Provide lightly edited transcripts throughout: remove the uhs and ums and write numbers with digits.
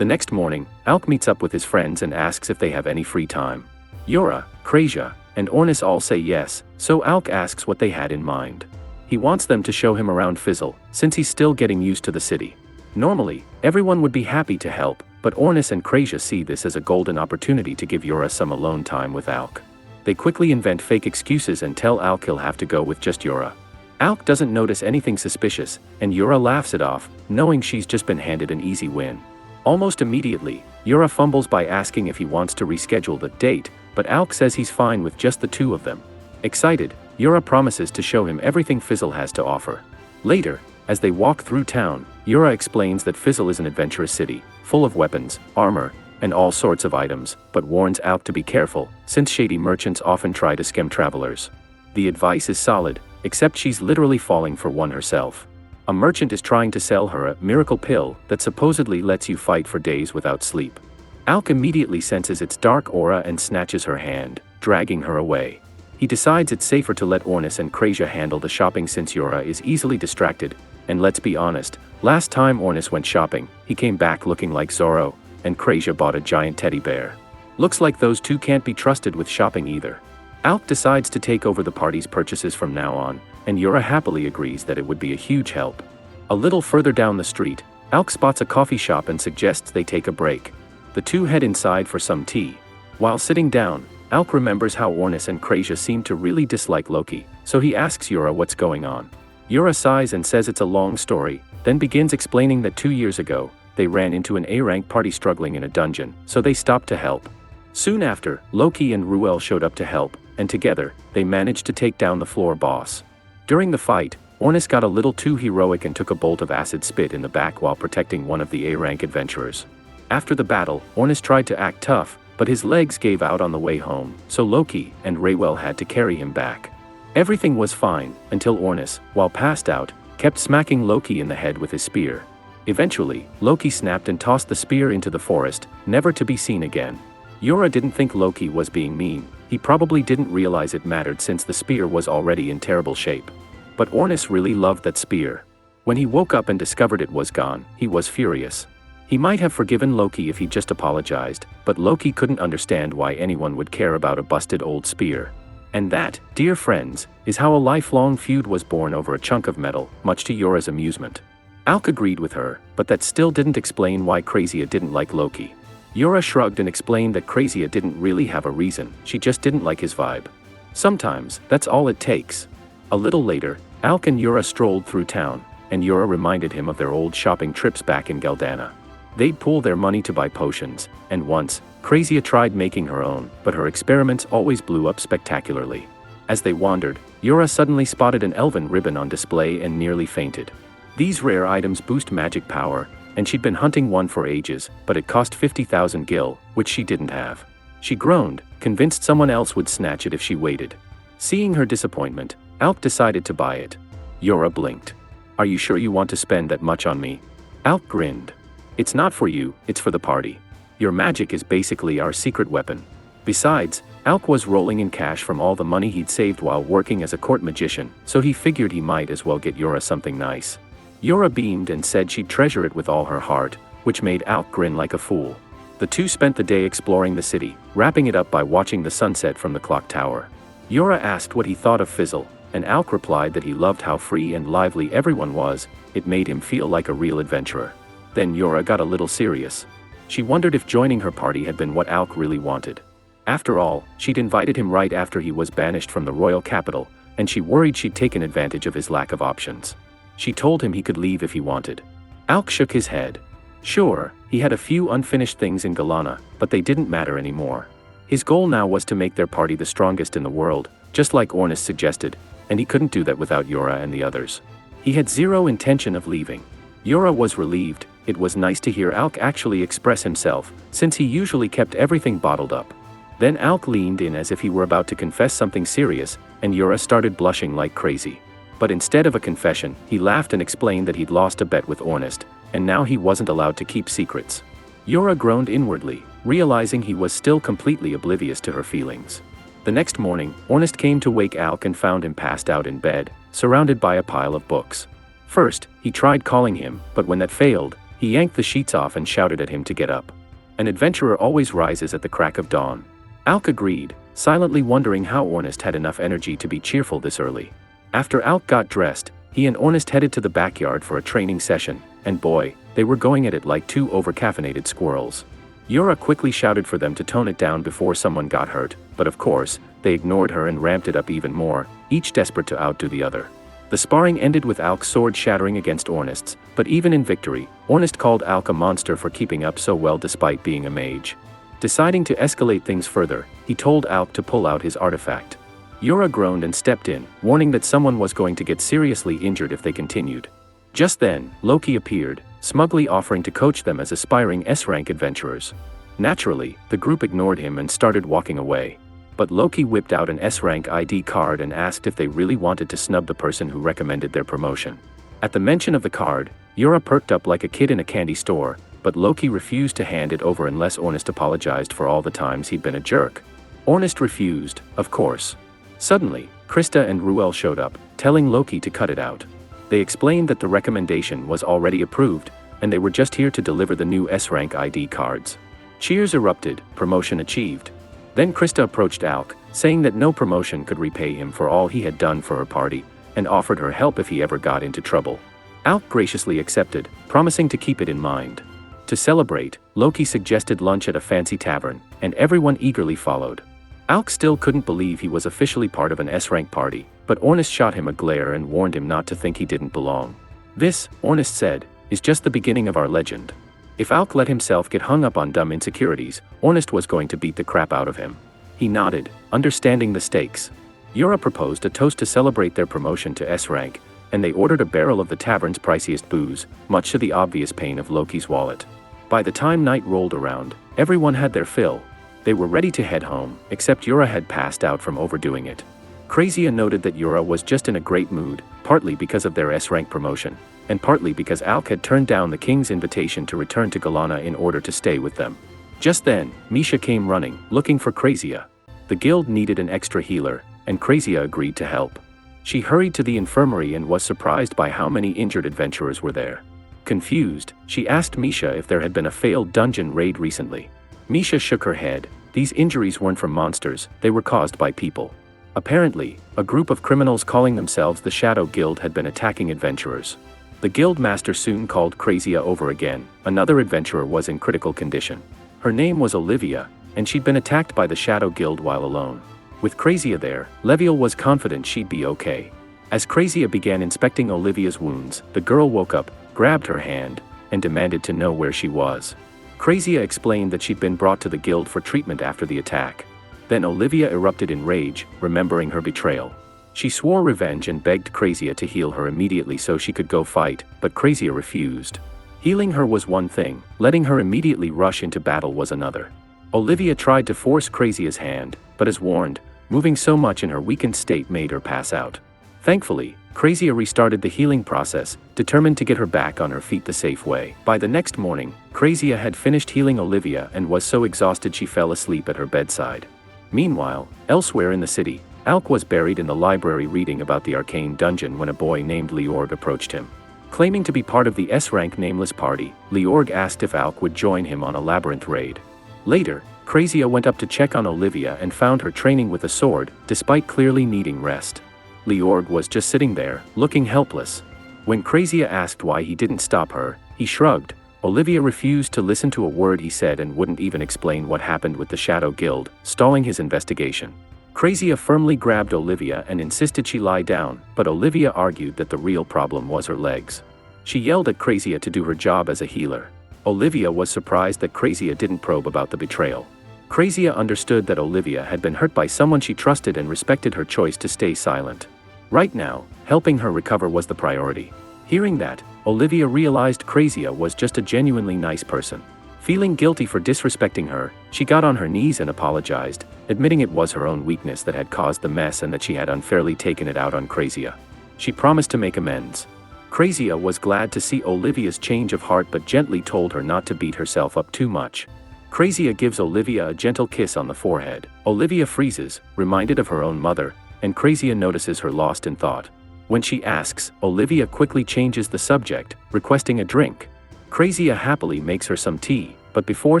The next morning, Alk meets up with his friends and asks if they have any free time. Yura, Krasia, and Ornis all say yes, so Alk asks what they had in mind. He wants them to show him around Fizzle, since he's still getting used to the city. Normally, everyone would be happy to help, but Ornis and Krasia see this as a golden opportunity to give Yura some alone time with Alk. They quickly invent fake excuses and tell Alk he'll have to go with just Yura. Alk doesn't notice anything suspicious, and Yura laughs it off, knowing she's just been handed an easy win. Almost immediately, Yura fumbles by asking if he wants to reschedule the date, but Alk says he's fine with just the two of them. Excited, Yura promises to show him everything Fizzle has to offer. Later, as they walk through town, Yura explains that Fizzle is an adventurous city, full of weapons, armor, and all sorts of items, but warns Alk to be careful, since shady merchants often try to scam travelers. The advice is solid, except she's literally falling for one herself. A merchant is trying to sell her a miracle pill that supposedly lets you fight for days without sleep. Alk immediately senses its dark aura and snatches her hand, dragging her away. He decides it's safer to let Ornis and Krasia handle the shopping since Yura is easily distracted, and let's be honest, last time Ornis went shopping, he came back looking like Zorro, and Krasia bought a giant teddy bear. Looks like those two can't be trusted with shopping either. Alk decides to take over the party's purchases from now on, and Yura happily agrees that it would be a huge help. A little further down the street, Alk spots a coffee shop and suggests they take a break. The two head inside for some tea. While sitting down, Alk remembers how Ornis and Krasia seem to really dislike Loki, so he asks Yura what's going on. Yura sighs and says it's a long story, then begins explaining that 2 years ago, they ran into an A-rank party struggling in a dungeon, so they stopped to help. Soon after, Loki and Ruel showed up to help, and together, they managed to take down the floor boss. During the fight, Ornis got a little too heroic and took a bolt of acid spit in the back while protecting one of the A-rank adventurers. After the battle, Ornis tried to act tough, but his legs gave out on the way home, so Loki and Ruel had to carry him back. Everything was fine, until Ornis, while passed out, kept smacking Loki in the head with his spear. Eventually, Loki snapped and tossed the spear into the forest, never to be seen again. Yura didn't think Loki was being mean, he probably didn't realize it mattered since the spear was already in terrible shape. But Ornis really loved that spear. When he woke up and discovered it was gone, he was furious. He might have forgiven Loki if he just apologized, but Loki couldn't understand why anyone would care about a busted old spear. And that, dear friends, is how a lifelong feud was born over a chunk of metal, much to Yura's amusement. Alk agreed with her, but that still didn't explain why Krasia didn't like Loki. Yura shrugged and explained that Krasia didn't really have a reason, she just didn't like his vibe. Sometimes, that's all it takes. A little later, Alk and Yura strolled through town, and Yura reminded him of their old shopping trips back in Galdana. They'd pool their money to buy potions, and once, Krasia tried making her own, but her experiments always blew up spectacularly. As they wandered, Yura suddenly spotted an elven ribbon on display and nearly fainted. These rare items boost magic power, and she'd been hunting one for ages, but it cost 50,000 gil, which she didn't have. She groaned, convinced someone else would snatch it if she waited. Seeing her disappointment, Alk decided to buy it. Yura blinked. "Are you sure you want to spend that much on me?" Alk grinned. "It's not for you, it's for the party. Your magic is basically our secret weapon." Besides, Alk was rolling in cash from all the money he'd saved while working as a court magician, so he figured he might as well get Yura something nice. Yura beamed and said she'd treasure it with all her heart, which made Alk grin like a fool. The two spent the day exploring the city, wrapping it up by watching the sunset from the clock tower. Yura asked what he thought of Fizzle, and Alk replied that he loved how free and lively everyone was, it made him feel like a real adventurer. Then Yura got a little serious. She wondered if joining her party had been what Alk really wanted. After all, she'd invited him right after he was banished from the royal capital, and she worried she'd taken advantage of his lack of options. She told him he could leave if he wanted. Alk shook his head. Sure, he had a few unfinished things in Galana, but they didn't matter anymore. His goal now was to make their party the strongest in the world, just like Ornis suggested, and he couldn't do that without Yura and the others. He had zero intention of leaving. Yura was relieved. It was nice to hear Alk actually express himself, since he usually kept everything bottled up. Then Alk leaned in as if he were about to confess something serious, and Yura started blushing like crazy. But instead of a confession, he laughed and explained that he'd lost a bet with Ornis, and now he wasn't allowed to keep secrets. Yura groaned inwardly, realizing he was still completely oblivious to her feelings. The next morning, Ornis came to wake Alk and found him passed out in bed, surrounded by a pile of books. First, he tried calling him, but when that failed, He yanked the sheets off and shouted at him to get up. An adventurer always rises at the crack of dawn. Alk agreed, silently wondering how Ornis had enough energy to be cheerful this early. After Alk got dressed, he and Ornis headed to the backyard for a training session, and boy, they were going at it like two over-caffeinated squirrels. Yura quickly shouted for them to tone it down before someone got hurt, but of course, they ignored her and ramped it up even more, each desperate to outdo the other. The sparring ended with Alk's sword shattering against Ornist's, but even in victory, Ornis called Alk a monster for keeping up so well despite being a mage. Deciding to escalate things further, he told Alk to pull out his artifact. Yura groaned and stepped in, warning that someone was going to get seriously injured if they continued. Just then, Loki appeared, smugly offering to coach them as aspiring S-rank adventurers. Naturally, the group ignored him and started walking away. But Loki whipped out an S-rank ID card and asked if they really wanted to snub the person who recommended their promotion. At the mention of the card, Yura perked up like a kid in a candy store, but Loki refused to hand it over unless Ornis apologized for all the times he'd been a jerk. Ornis refused, of course. Suddenly, Krista and Ruel showed up, telling Loki to cut it out. They explained that the recommendation was already approved, and they were just here to deliver the new S-rank ID cards. Cheers erupted, promotion achieved. Then Krista approached Alk, saying that no promotion could repay him for all he had done for her party, and offered her help if he ever got into trouble. Alk graciously accepted, promising to keep it in mind. To celebrate, Loki suggested lunch at a fancy tavern, and everyone eagerly followed. Alk still couldn't believe he was officially part of an S-rank party, but Ornis shot him a glare and warned him not to think he didn't belong. This, Ornis said, is just the beginning of our legend. If Alk let himself get hung up on dumb insecurities, Ornis was going to beat the crap out of him. He nodded, understanding the stakes. Yura proposed a toast to celebrate their promotion to S-rank, and they ordered a barrel of the tavern's priciest booze, much to the obvious pain of Loki's wallet. By the time night rolled around, everyone had their fill. They were ready to head home, except Yura had passed out from overdoing it. Krazia noted that Yura was just in a great mood, partly because of their S-rank promotion, and partly because Alk had turned down the king's invitation to return to Galana in order to stay with them. Just then, Misha came running, looking for Krazia. The guild needed an extra healer, and Krazia agreed to help. She hurried to the infirmary and was surprised by how many injured adventurers were there. Confused, she asked Misha if there had been a failed dungeon raid recently. Misha shook her head. These injuries weren't from monsters, they were caused by people. Apparently, a group of criminals calling themselves the Shadow Guild had been attacking adventurers. The guild master soon called Krazia over again. Another adventurer was in critical condition. Her name was Olivia, and she'd been attacked by the Shadow Guild while alone. With Krazia there, Leviel was confident she'd be okay. As Krazia began inspecting Olivia's wounds, the girl woke up, grabbed her hand, and demanded to know where she was. Krazia explained that she'd been brought to the guild for treatment after the attack. Then Olivia erupted in rage, remembering her betrayal. She swore revenge and begged Krazia to heal her immediately so she could go fight, but Krazia refused. Healing her was one thing, letting her immediately rush into battle was another. Olivia tried to force Krazia's hand, but as warned, moving so much in her weakened state made her pass out. Thankfully, Krazia restarted the healing process, determined to get her back on her feet the safe way. By the next morning, Krazia had finished healing Olivia and was so exhausted she fell asleep at her bedside. Meanwhile, elsewhere in the city, Alk was buried in the library reading about the arcane dungeon when a boy named Leorg approached him. Claiming to be part of the S-rank nameless party, Leorg asked if Alk would join him on a labyrinth raid. Later, Krazia went up to check on Olivia and found her training with a sword, despite clearly needing rest. Leorg was just sitting there, looking helpless. When Krazia asked why he didn't stop her, he shrugged. Olivia refused to listen to a word he said and wouldn't even explain what happened with the Shadow Guild, stalling his investigation. Krazia firmly grabbed Olivia and insisted she lie down, but Olivia argued that the real problem was her legs. She yelled at Krazia to do her job as a healer. Olivia was surprised that Krazia didn't probe about the betrayal. Krazia understood that Olivia had been hurt by someone she trusted and respected her choice to stay silent. Right now, helping her recover was the priority. Hearing that, Olivia realized Krazia was just a genuinely nice person. Feeling guilty for disrespecting her, she got on her knees and apologized, admitting it was her own weakness that had caused the mess and that she had unfairly taken it out on Krazia. She promised to make amends. Krazia was glad to see Olivia's change of heart but gently told her not to beat herself up too much. Krazia gives Olivia a gentle kiss on the forehead. Olivia freezes, reminded of her own mother, and Krazia notices her lost in thought. When she asks, Olivia quickly changes the subject, requesting a drink. Crazia happily makes her some tea, but before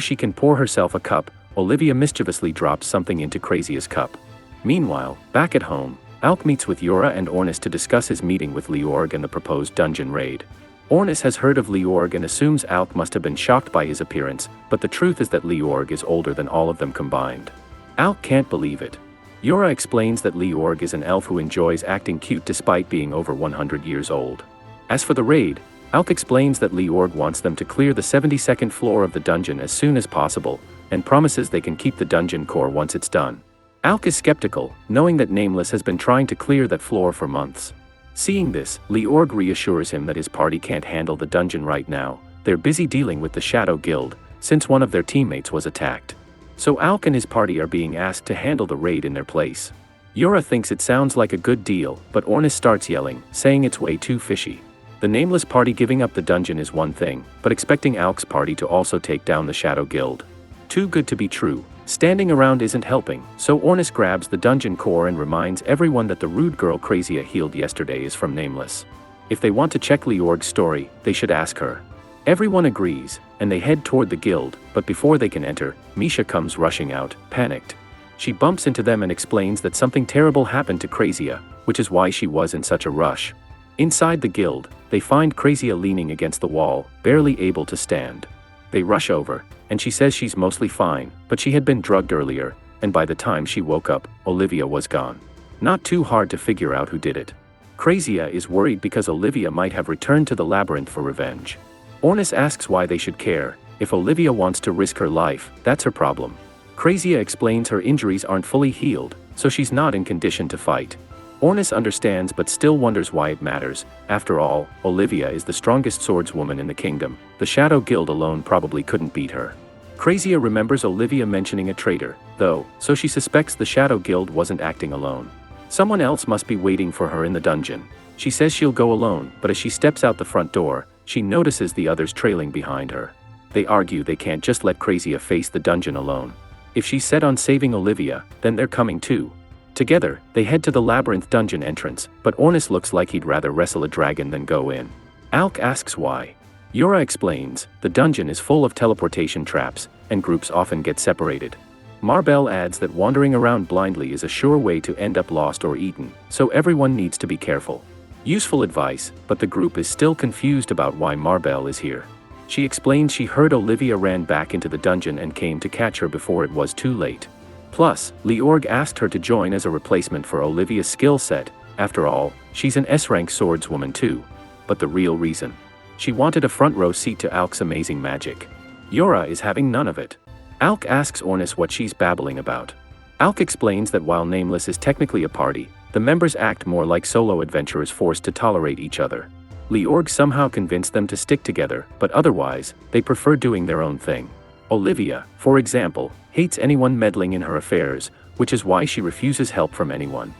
she can pour herself a cup, Olivia mischievously drops something into Crazia's cup. Meanwhile, back at home, Alk meets with Yura and Ornis to discuss his meeting with Leorg and the proposed dungeon raid. Ornis has heard of Leorg and assumes Alk must have been shocked by his appearance, but the truth is that Leorg is older than all of them combined. Alk can't believe it. Yura explains that Leorg is an elf who enjoys acting cute despite being over 100 years old. As for the raid, Alk explains that Leorg wants them to clear the 72nd floor of the dungeon as soon as possible, and promises they can keep the dungeon core once it's done. Alk is skeptical, knowing that Nameless has been trying to clear that floor for months. Seeing this, Leorg reassures him that his party can't handle the dungeon right now. They're busy dealing with the Shadow Guild, since one of their teammates was attacked. So Alk and his party are being asked to handle the raid in their place. Yura thinks it sounds like a good deal, but Ornis starts yelling, saying it's way too fishy. The Nameless party giving up the dungeon is one thing, but expecting Alk's party to also take down the Shadow Guild. Too good to be true. Standing around isn't helping, so Ornis grabs the dungeon core and reminds everyone that the rude girl Crazia healed yesterday is from Nameless. If they want to check Leorg's story, they should ask her. Everyone agrees, and they head toward the guild, but before they can enter, Misha comes rushing out, panicked. She bumps into them and explains that something terrible happened to Crazia, which is why she was in such a rush. Inside the guild, they find Crazia leaning against the wall, barely able to stand. They rush over, and she says she's mostly fine, but she had been drugged earlier, and by the time she woke up, Olivia was gone. Not too hard to figure out who did it. Crazia is worried because Olivia might have returned to the Labyrinth for revenge. Ornis asks why they should care. If Olivia wants to risk her life, that's her problem. Crazia explains her injuries aren't fully healed, so she's not in condition to fight. Ornis understands but still wonders why it matters. After all, Olivia is the strongest swordswoman in the kingdom. The Shadow Guild alone probably couldn't beat her. Crazia remembers Olivia mentioning a traitor, though, so she suspects the Shadow Guild wasn't acting alone. Someone else must be waiting for her in the dungeon. She says she'll go alone, but as she steps out the front door, she notices the others trailing behind her. They argue they can't just let Crazia face the dungeon alone. If she's set on saving Olivia, then they're coming too. Together, they head to the Labyrinth dungeon entrance, but Ornis looks like he'd rather wrestle a dragon than go in. Alk asks why. Yura explains, the dungeon is full of teleportation traps, and groups often get separated. Marbell adds that wandering around blindly is a sure way to end up lost or eaten, so everyone needs to be careful. Useful advice, but the group is still confused about why Marbell is here. She explains she heard Olivia ran back into the dungeon and came to catch her before it was too late. Plus, Leorg asked her to join as a replacement for Olivia's skill set. After all, she's an S-rank swordswoman too. But the real reason? She wanted a front row seat to Alk's amazing magic. Yura is having none of it. Alk asks Ornis what she's babbling about. Alk explains that while Nameless is technically a party, the members act more like solo adventurers forced to tolerate each other. Leorg somehow convinced them to stick together, but otherwise, they prefer doing their own thing. Olivia, for example, hates anyone meddling in her affairs, which is why she refuses help from anyone.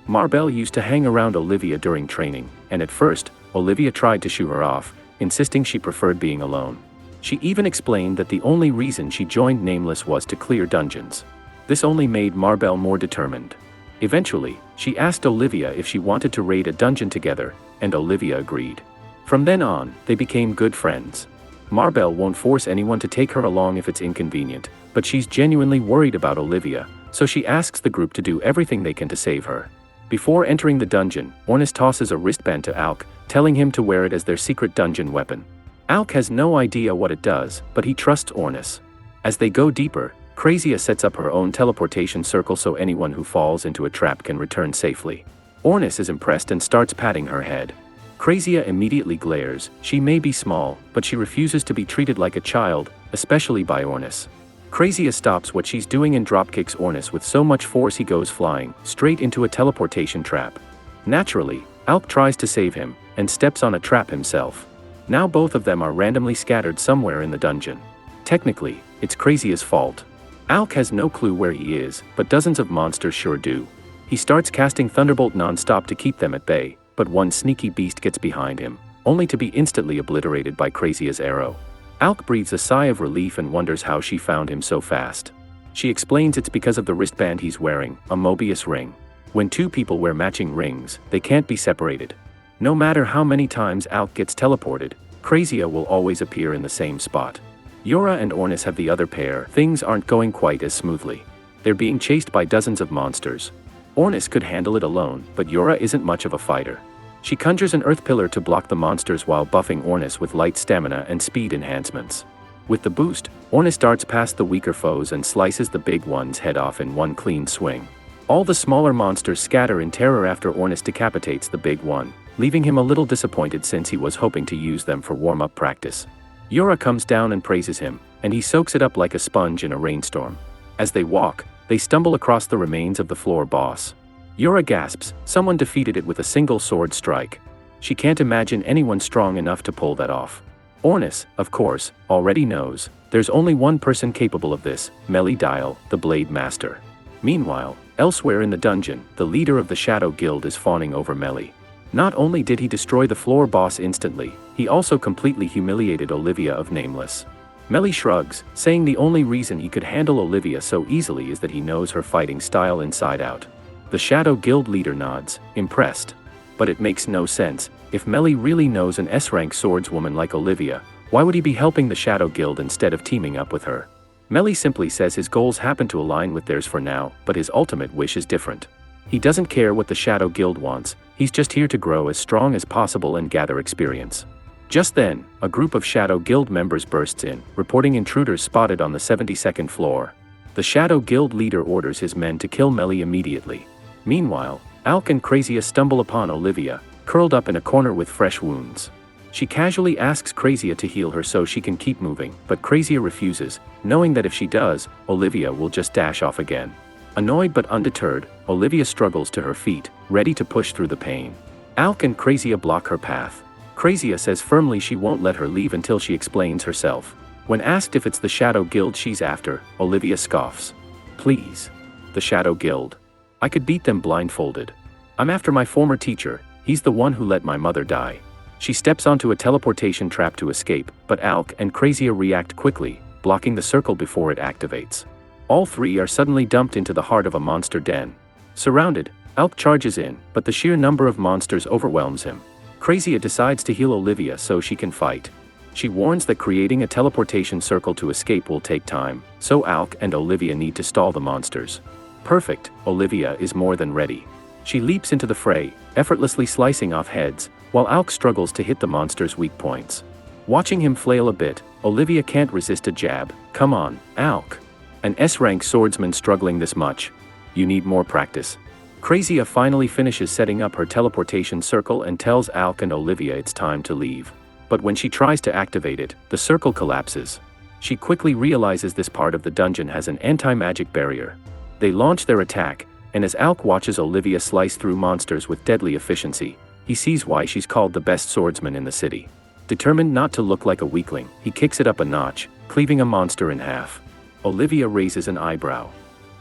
Marbell used to hang around Olivia during training, and at first, Olivia tried to shoo her off, insisting she preferred being alone. She even explained that the only reason she joined Nameless was to clear dungeons. This only made Marbell more determined. Eventually, she asked Olivia if she wanted to raid a dungeon together, and Olivia agreed. From then on, they became good friends. Marbell won't force anyone to take her along if it's inconvenient, but she's genuinely worried about Olivia, so she asks the group to do everything they can to save her. Before entering the dungeon, Ornis tosses a wristband to Alk, telling him to wear it as their secret dungeon weapon. Alk has no idea what it does, but he trusts Ornis. As they go deeper, Crazia sets up her own teleportation circle so anyone who falls into a trap can return safely. Ornis is impressed and starts patting her head. Crazia immediately glares. She may be small, but she refuses to be treated like a child, especially by Ornis. Crazia stops what she's doing and dropkicks Ornis with so much force he goes flying, straight into a teleportation trap. Naturally, Alk tries to save him, and steps on a trap himself. Now both of them are randomly scattered somewhere in the dungeon. Technically, it's Crazia's fault. Alk has no clue where he is, but dozens of monsters sure do. He starts casting Thunderbolt non-stop to keep them at bay, but one sneaky beast gets behind him, only to be instantly obliterated by Crazia's arrow. Alk breathes a sigh of relief and wonders how she found him so fast. She explains it's because of the wristband he's wearing, a Mobius ring. When two people wear matching rings, they can't be separated. No matter how many times Alk gets teleported, Crazia will always appear in the same spot. Yura and Ornis have the other pair. Things aren't going quite as smoothly. They're being chased by dozens of monsters. Ornis could handle it alone, but Yura isn't much of a fighter. She conjures an earth pillar to block the monsters while buffing Ornis with light stamina and speed enhancements. With the boost, Ornis darts past the weaker foes and slices the big one's head off in one clean swing. All the smaller monsters scatter in terror after Ornis decapitates the big one, leaving him a little disappointed since he was hoping to use them for warm-up practice. Yura comes down and praises him, and he soaks it up like a sponge in a rainstorm. As they walk, they stumble across the remains of the floor boss. Yura gasps, someone defeated it with a single sword strike. She can't imagine anyone strong enough to pull that off. Ornis, of course, already knows. There's only one person capable of this, Melly, the Blade Master. Meanwhile, elsewhere in the dungeon, the leader of the Shadow Guild is fawning over Melly. Not only did he destroy the floor boss instantly, he also completely humiliated Olivia of Nameless. Melly shrugs, saying the only reason he could handle Olivia so easily is that he knows her fighting style inside out. The Shadow Guild leader nods, impressed. But it makes no sense. If Melly really knows an S-rank swordswoman like Olivia, why would he be helping the Shadow Guild instead of teaming up with her? Melly simply says his goals happen to align with theirs for now, but his ultimate wish is different. He doesn't care what the Shadow Guild wants, he's just here to grow as strong as possible and gather experience. Just then, a group of Shadow Guild members bursts in, reporting intruders spotted on the 72nd floor. The Shadow Guild leader orders his men to kill Melly immediately. Meanwhile, Alk and Crazia stumble upon Olivia, curled up in a corner with fresh wounds. She casually asks Crazia to heal her so she can keep moving, but Crazia refuses, knowing that if she does, Olivia will just dash off again. Annoyed but undeterred, Olivia struggles to her feet, ready to push through the pain. Alk and Crazia block her path. Crazia says firmly she won't let her leave until she explains herself. When asked if it's the Shadow Guild she's after, Olivia scoffs. Please. The Shadow Guild. I could beat them blindfolded. I'm after my former teacher, he's the one who let my mother die. She steps onto a teleportation trap to escape, but Alk and Crazia react quickly, blocking the circle before it activates. All three are suddenly dumped into the heart of a monster den. Surrounded, Alk charges in, but the sheer number of monsters overwhelms him. Crazia decides to heal Olivia so she can fight. She warns that creating a teleportation circle to escape will take time, so Alk and Olivia need to stall the monsters. Perfect, Olivia is more than ready. She leaps into the fray, effortlessly slicing off heads, while Alk struggles to hit the monster's weak points. Watching him flail a bit, Olivia can't resist a jab. Come on, Alk. An S-rank swordsman struggling this much. You need more practice. Crazia finally finishes setting up her teleportation circle and tells Alk and Olivia it's time to leave. But when she tries to activate it, the circle collapses. She quickly realizes this part of the dungeon has an anti-magic barrier. They launch their attack, and as Alk watches Olivia slice through monsters with deadly efficiency, he sees why she's called the best swordsman in the city. Determined not to look like a weakling, he kicks it up a notch, cleaving a monster in half. Olivia raises an eyebrow.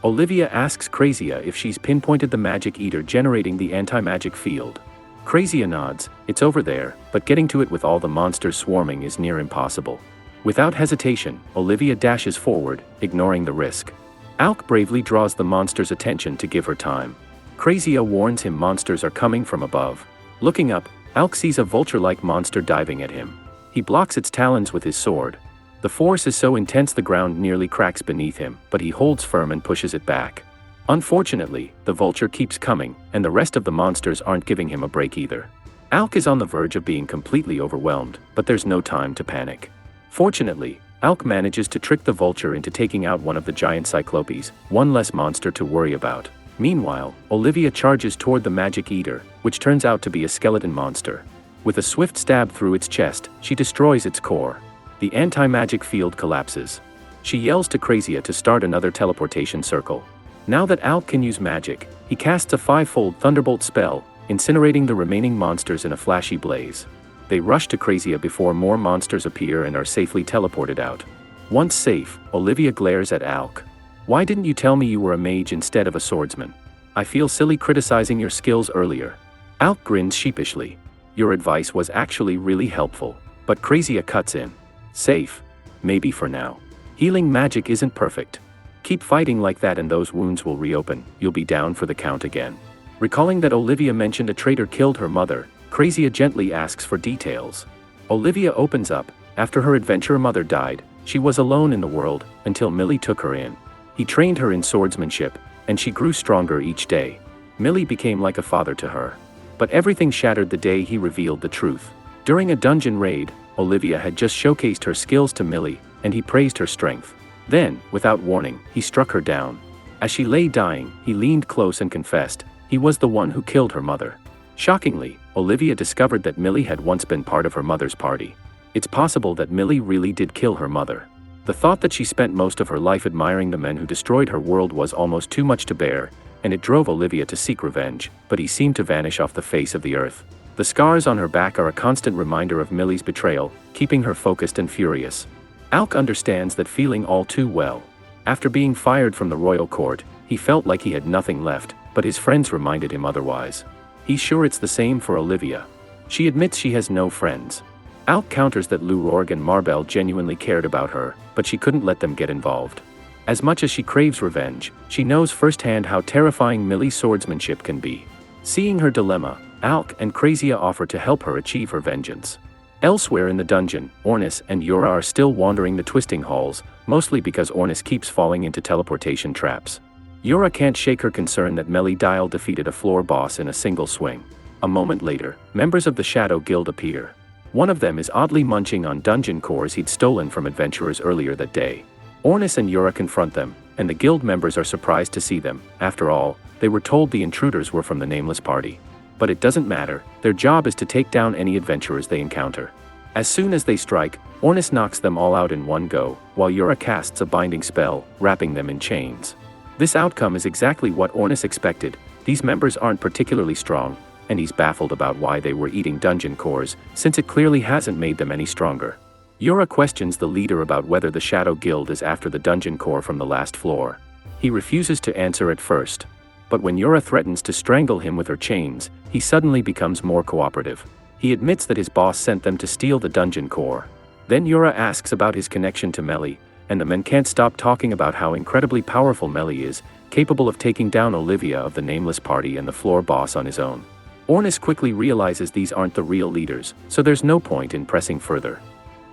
Olivia asks Crazia if she's pinpointed the magic eater generating the anti-magic field. Crazia nods, it's over there, but getting to it with all the monsters swarming is near impossible. Without hesitation, Olivia dashes forward, ignoring the risk. Alk bravely draws the monster's attention to give her time. Crazia warns him monsters are coming from above. Looking up, Alk sees a vulture-like monster diving at him. He blocks its talons with his sword. The force is so intense the ground nearly cracks beneath him, but he holds firm and pushes it back. Unfortunately, the vulture keeps coming, and the rest of the monsters aren't giving him a break either. Alk is on the verge of being completely overwhelmed, but there's no time to panic. Fortunately, Alk manages to trick the vulture into taking out one of the giant cyclopes, one less monster to worry about. Meanwhile, Olivia charges toward the magic eater, which turns out to be a skeleton monster. With a swift stab through its chest, she destroys its core. The anti-magic field collapses. She yells to Crazia to start another teleportation circle. Now that Alk can use magic, he casts a 5-fold thunderbolt spell, incinerating the remaining monsters in a flashy blaze. They rush to Crazia before more monsters appear and are safely teleported out. Once safe, Olivia glares at Alk. Why didn't you tell me you were a mage instead of a swordsman? I feel silly criticizing your skills earlier. Alk grins sheepishly. Your advice was actually really helpful. But Crazia cuts in. Safe. Maybe for now. Healing magic isn't perfect. Keep fighting like that and those wounds will reopen, you'll be down for the count again. Recalling that Olivia mentioned a traitor killed her mother, Crazia gently asks for details. Olivia opens up. After her adventurer mother died, she was alone in the world, until Melly took her in. He trained her in swordsmanship, and she grew stronger each day. Melly became like a father to her. But everything shattered the day he revealed the truth. During a dungeon raid, Olivia had just showcased her skills to Melly, and he praised her strength. Then, without warning, he struck her down. As she lay dying, he leaned close and confessed, he was the one who killed her mother. Shockingly, Olivia discovered that Melly had once been part of her mother's party. It's possible that Melly really did kill her mother. The thought that she spent most of her life admiring the men who destroyed her world was almost too much to bear, and it drove Olivia to seek revenge, but he seemed to vanish off the face of the earth. The scars on her back are a constant reminder of Melly's betrayal, keeping her focused and furious. Alk understands that feeling all too well. After being fired from the royal court, he felt like he had nothing left, but his friends reminded him otherwise. He's sure it's the same for Olivia. She admits she has no friends. Alk counters that Lurorg and Marbell genuinely cared about her, but she couldn't let them get involved. As much as she craves revenge, she knows firsthand how terrifying Melly's swordsmanship can be. Seeing her dilemma, Alk and Krazia offer to help her achieve her vengeance. Elsewhere in the dungeon, Ornis and Yura are still wandering the twisting halls, mostly because Ornis keeps falling into teleportation traps. Yura can't shake her concern that Melly defeated a floor boss in a single swing. A moment later, members of the Shadow Guild appear. One of them is oddly munching on dungeon cores he'd stolen from adventurers earlier that day. Ornis and Yura confront them, and the guild members are surprised to see them. After all, they were told the intruders were from the Nameless Party. But it doesn't matter, their job is to take down any adventurers they encounter. As soon as they strike, Ornis knocks them all out in one go, while Yura casts a binding spell, wrapping them in chains. This outcome is exactly what Ornis expected. These members aren't particularly strong, and he's baffled about why they were eating dungeon cores, since it clearly hasn't made them any stronger. Yura questions the leader about whether the Shadow Guild is after the dungeon core from the last floor. He refuses to answer at first. But when Yura threatens to strangle him with her chains, he suddenly becomes more cooperative. He admits that his boss sent them to steal the dungeon core. Then Yura asks about his connection to Melly, and the men can't stop talking about how incredibly powerful Melly is, capable of taking down Olivia of the Nameless Party and the floor boss on his own. Ornis quickly realizes these aren't the real leaders, so there's no point in pressing further.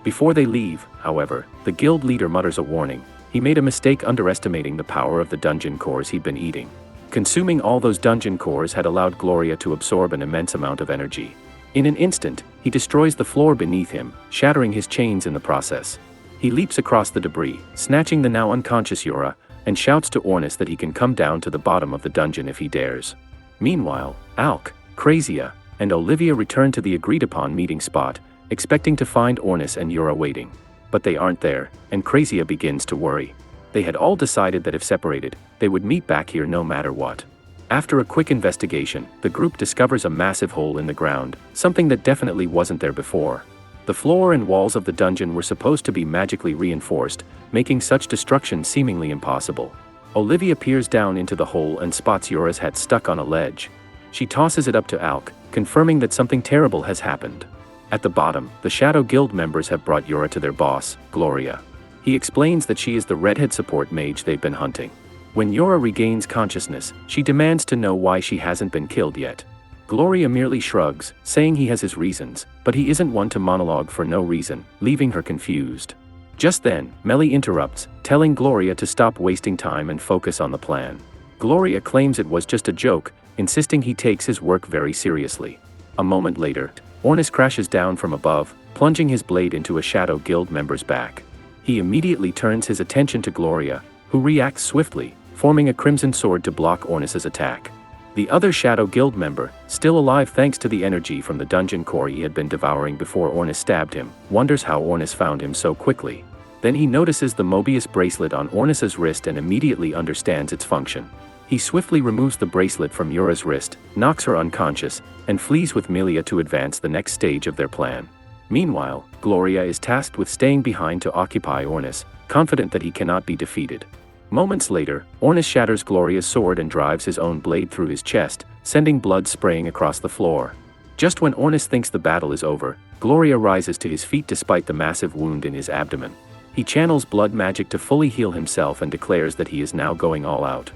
Before they leave, however, the guild leader mutters a warning. He made a mistake underestimating the power of the dungeon cores he'd been eating. Consuming all those dungeon cores had allowed Gloria to absorb an immense amount of energy. In an instant, he destroys the floor beneath him, shattering his chains in the process. He leaps across the debris, snatching the now unconscious Yura, and shouts to Ornis that he can come down to the bottom of the dungeon if he dares. Meanwhile, Alk, Krazia, and Olivia return to the agreed-upon meeting spot, expecting to find Ornis and Yura waiting. But they aren't there, and Krazia begins to worry. They had all decided that if separated, they would meet back here no matter what. After a quick investigation, the group discovers a massive hole in the ground, something that definitely wasn't there before. The floor and walls of the dungeon were supposed to be magically reinforced, making such destruction seemingly impossible. Olivia peers down into the hole and spots Yura's hat stuck on a ledge. She tosses it up to Alk, confirming that something terrible has happened. At the bottom, the Shadow Guild members have brought Yura to their boss, Gloria. He explains that she is the redhead support mage they've been hunting. When Yura regains consciousness, she demands to know why she hasn't been killed yet. Gloria merely shrugs, saying he has his reasons, but he isn't one to monologue for no reason, leaving her confused. Just then, Melly interrupts, telling Gloria to stop wasting time and focus on the plan. Gloria claims it was just a joke, insisting he takes his work very seriously. A moment later, Ornis crashes down from above, plunging his blade into a Shadow Guild member's back. He immediately turns his attention to Gloria, who reacts swiftly, forming a crimson sword to block Ornis's attack. The other Shadow Guild member, still alive thanks to the energy from the dungeon core he had been devouring before Ornis stabbed him, wonders how Ornis found him so quickly. Then he notices the Mobius bracelet on Ornis's wrist and immediately understands its function. He swiftly removes the bracelet from Yura's wrist, knocks her unconscious, and flees with Melia to advance the next stage of their plan. Meanwhile, Gloria is tasked with staying behind to occupy Ornis, confident that he cannot be defeated. Moments later, Ornis shatters Gloria's sword and drives his own blade through his chest, sending blood spraying across the floor. Just when Ornis thinks the battle is over, Gloria rises to his feet despite the massive wound in his abdomen. He channels blood magic to fully heal himself and declares that he is now going all out.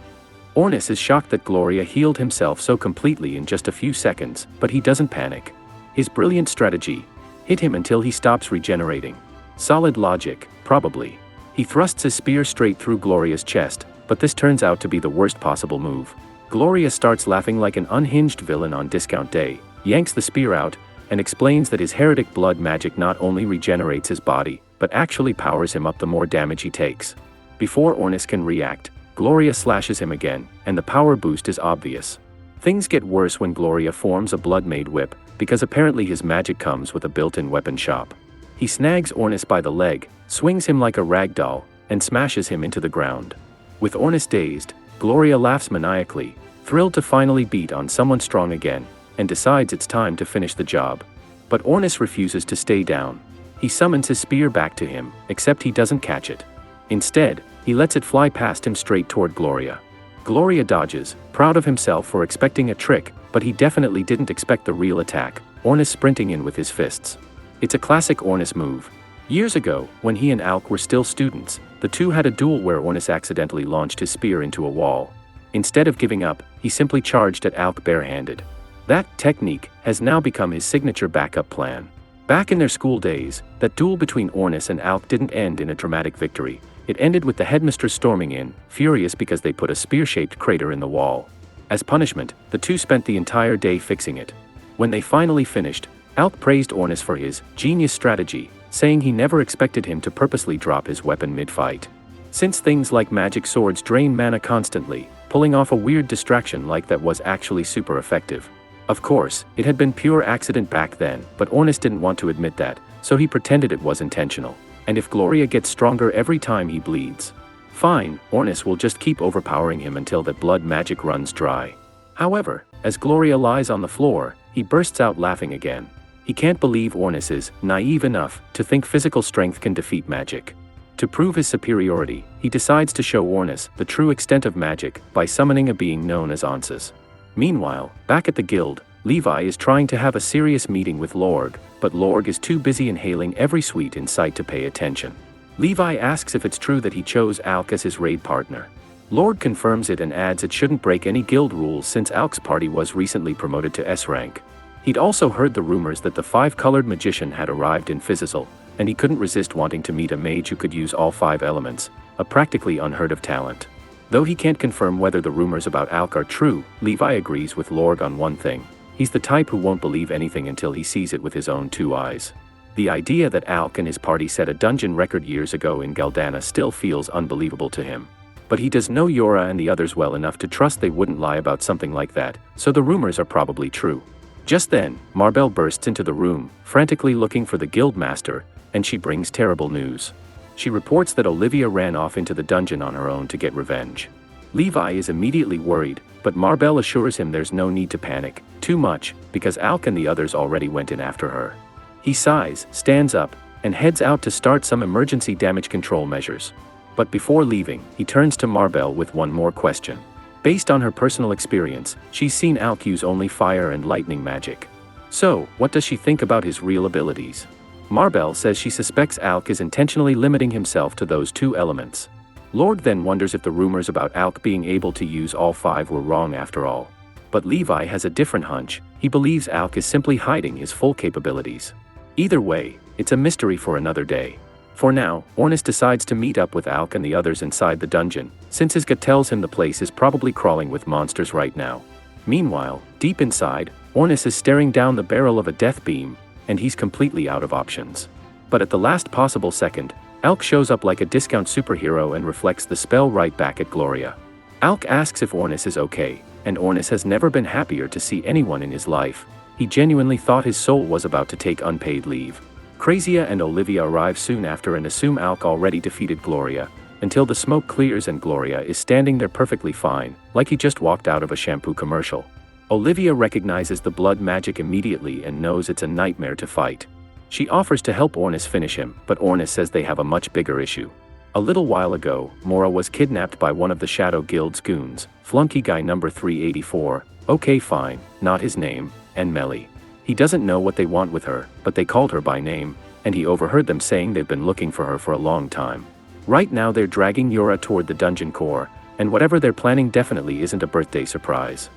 Ornis is shocked that Gloria healed himself so completely in just a few seconds, but he doesn't panic. His brilliant strategy. Hit him until he stops regenerating. Solid logic, probably. He thrusts his spear straight through Gloria's chest, but this turns out to be the worst possible move. Gloria starts laughing like an unhinged villain on discount day, yanks the spear out, and explains that his heretic blood magic not only regenerates his body, but actually powers him up the more damage he takes. Before Ornis can react, Gloria slashes him again, and the power boost is obvious. Things get worse when Gloria forms a blood-made whip, because apparently his magic comes with a built-in weapon shop. He snags Ornis by the leg, swings him like a rag doll, and smashes him into the ground. With Ornis dazed, Gloria laughs maniacally, thrilled to finally beat on someone strong again, and decides it's time to finish the job. But Ornis refuses to stay down. He summons his spear back to him, except he doesn't catch it. Instead, he lets it fly past him straight toward Gloria. Gloria dodges, proud of himself for expecting a trick, but he definitely didn't expect the real attack, Ornis sprinting in with his fists. It's a classic Ornis move. Years ago, when he and Alk were still students, the two had a duel where Ornis accidentally launched his spear into a wall. Instead of giving up, he simply charged at Alk barehanded. That technique has now become his signature backup plan. Back in their school days, that duel between Ornis and Alk didn't end in a dramatic victory. It ended with the headmistress storming in, furious because they put a spear-shaped crater in the wall. As punishment, the two spent the entire day fixing it. When they finally finished, Alk praised Ornis for his genius strategy, saying he never expected him to purposely drop his weapon mid-fight. Since things like magic swords drain mana constantly, pulling off a weird distraction like that was actually super effective. Of course, it had been pure accident back then, but Ornis didn't want to admit that, so he pretended it was intentional. And if Gloria gets stronger every time he bleeds, fine, Ornis will just keep overpowering him until that blood magic runs dry. However, as Gloria lies on the floor, he bursts out laughing again. He can't believe Ornis is naive enough to think physical strength can defeat magic. To prove his superiority, he decides to show Ornis the true extent of magic by summoning a being known as Onces. Meanwhile, back at the guild, Levi is trying to have a serious meeting with Lorg, but Lorg is too busy inhaling every sweet in sight to pay attention. Levi asks if it's true that he chose Alk as his raid partner. Lorg confirms it and adds it shouldn't break any guild rules since Alk's party was recently promoted to S rank. He'd also heard the rumors that the five-colored magician had arrived in Fizzle, and he couldn't resist wanting to meet a mage who could use all five elements, a practically unheard of talent. Though he can't confirm whether the rumors about Alk are true, Levi agrees with Lorg on one thing. He's the type who won't believe anything until he sees it with his own two eyes. The idea that Alk and his party set a dungeon record years ago in Galdana still feels unbelievable to him. But he does know Yora and the others well enough to trust they wouldn't lie about something like that, so the rumors are probably true. Just then, Marbell bursts into the room, frantically looking for the guildmaster, and she brings terrible news. She reports that Olivia ran off into the dungeon on her own to get revenge. Levi is immediately worried, but Marbell assures him there's no need to panic, too much, because Alk and the others already went in after her. He sighs, stands up, and heads out to start some emergency damage control measures. But before leaving, he turns to Marbell with one more question. Based on her personal experience, she's seen Alk use only fire and lightning magic. So, what does she think about his real abilities? Marbell says she suspects Alk is intentionally limiting himself to those two elements. Lord then wonders if the rumors about Alk being able to use all five were wrong after all. But Levi has a different hunch. He believes Alk is simply hiding his full capabilities. Either way, it's a mystery for another day. For now, Ornis decides to meet up with Alk and the others inside the dungeon, since his gut tells him the place is probably crawling with monsters right now. Meanwhile, deep inside, Ornis is staring down the barrel of a death beam, and he's completely out of options. But at the last possible second, Alk shows up like a discount superhero and reflects the spell right back at Gloria. Alk asks if Ornis is okay, and Ornis has never been happier to see anyone in his life. He genuinely thought his soul was about to take unpaid leave. Crazia and Olivia arrive soon after and assume Alk already defeated Gloria, until the smoke clears and Gloria is standing there perfectly fine, like he just walked out of a shampoo commercial. Olivia recognizes the blood magic immediately and knows it's a nightmare to fight. She offers to help Ornis finish him, but Ornis says they have a much bigger issue. A little while ago, Mora was kidnapped by one of the Shadow Guild's goons, Flunky Guy number 384, okay fine, not his name, and Melly. He doesn't know what they want with her, but they called her by name, and he overheard them saying they've been looking for her for a long time. Right now they're dragging Yora toward the dungeon core, and whatever they're planning definitely isn't a birthday surprise.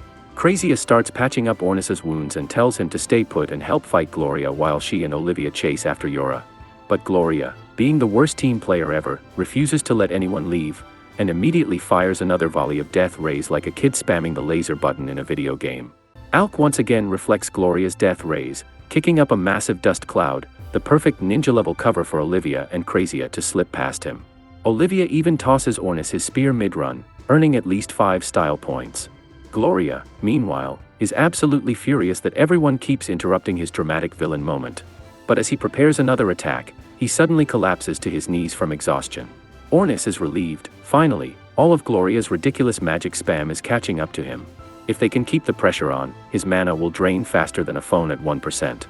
Crazia starts patching up Ornis's wounds and tells him to stay put and help fight Gloria while she and Olivia chase after Yura. But Gloria, being the worst team player ever, refuses to let anyone leave, and immediately fires another volley of death rays like a kid spamming the laser button in a video game. Alk once again reflects Gloria's death rays, kicking up a massive dust cloud, the perfect ninja-level cover for Olivia and Crazia to slip past him. Olivia even tosses Ornis his spear mid-run, earning at least 5 style points. Gloria, meanwhile, is absolutely furious that everyone keeps interrupting his dramatic villain moment. But as he prepares another attack, he suddenly collapses to his knees from exhaustion. Ornis is relieved. Finally, all of Gloria's ridiculous magic spam is catching up to him. If they can keep the pressure on, his mana will drain faster than a phone at 1%.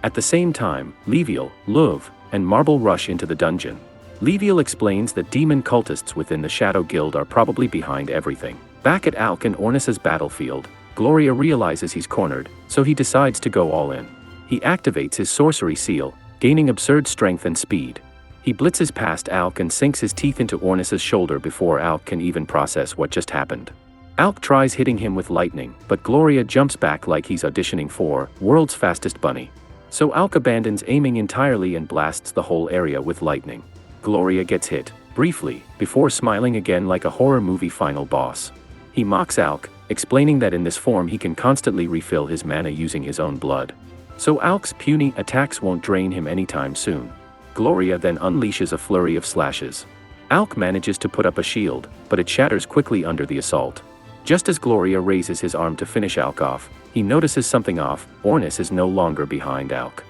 At the same time, Leviel, Luv, and Marble rush into the dungeon. Leviel explains that demon cultists within the Shadow Guild are probably behind everything. Back at Alk and Ornis's battlefield, Gloria realizes he's cornered, so he decides to go all in. He activates his sorcery seal, gaining absurd strength and speed. He blitzes past Alk and sinks his teeth into Ornis's shoulder before Alk can even process what just happened. Alk tries hitting him with lightning, but Gloria jumps back like he's auditioning for World's Fastest Bunny. So Alk abandons aiming entirely and blasts the whole area with lightning. Gloria gets hit, briefly, before smiling again like a horror movie final boss. He mocks Alk, explaining that in this form he can constantly refill his mana using his own blood. So Alk's puny attacks won't drain him anytime soon. Gloria then unleashes a flurry of slashes. Alk manages to put up a shield, but it shatters quickly under the assault. Just as Gloria raises his arm to finish Alk off, he notices something off. Ornis is no longer behind Alk.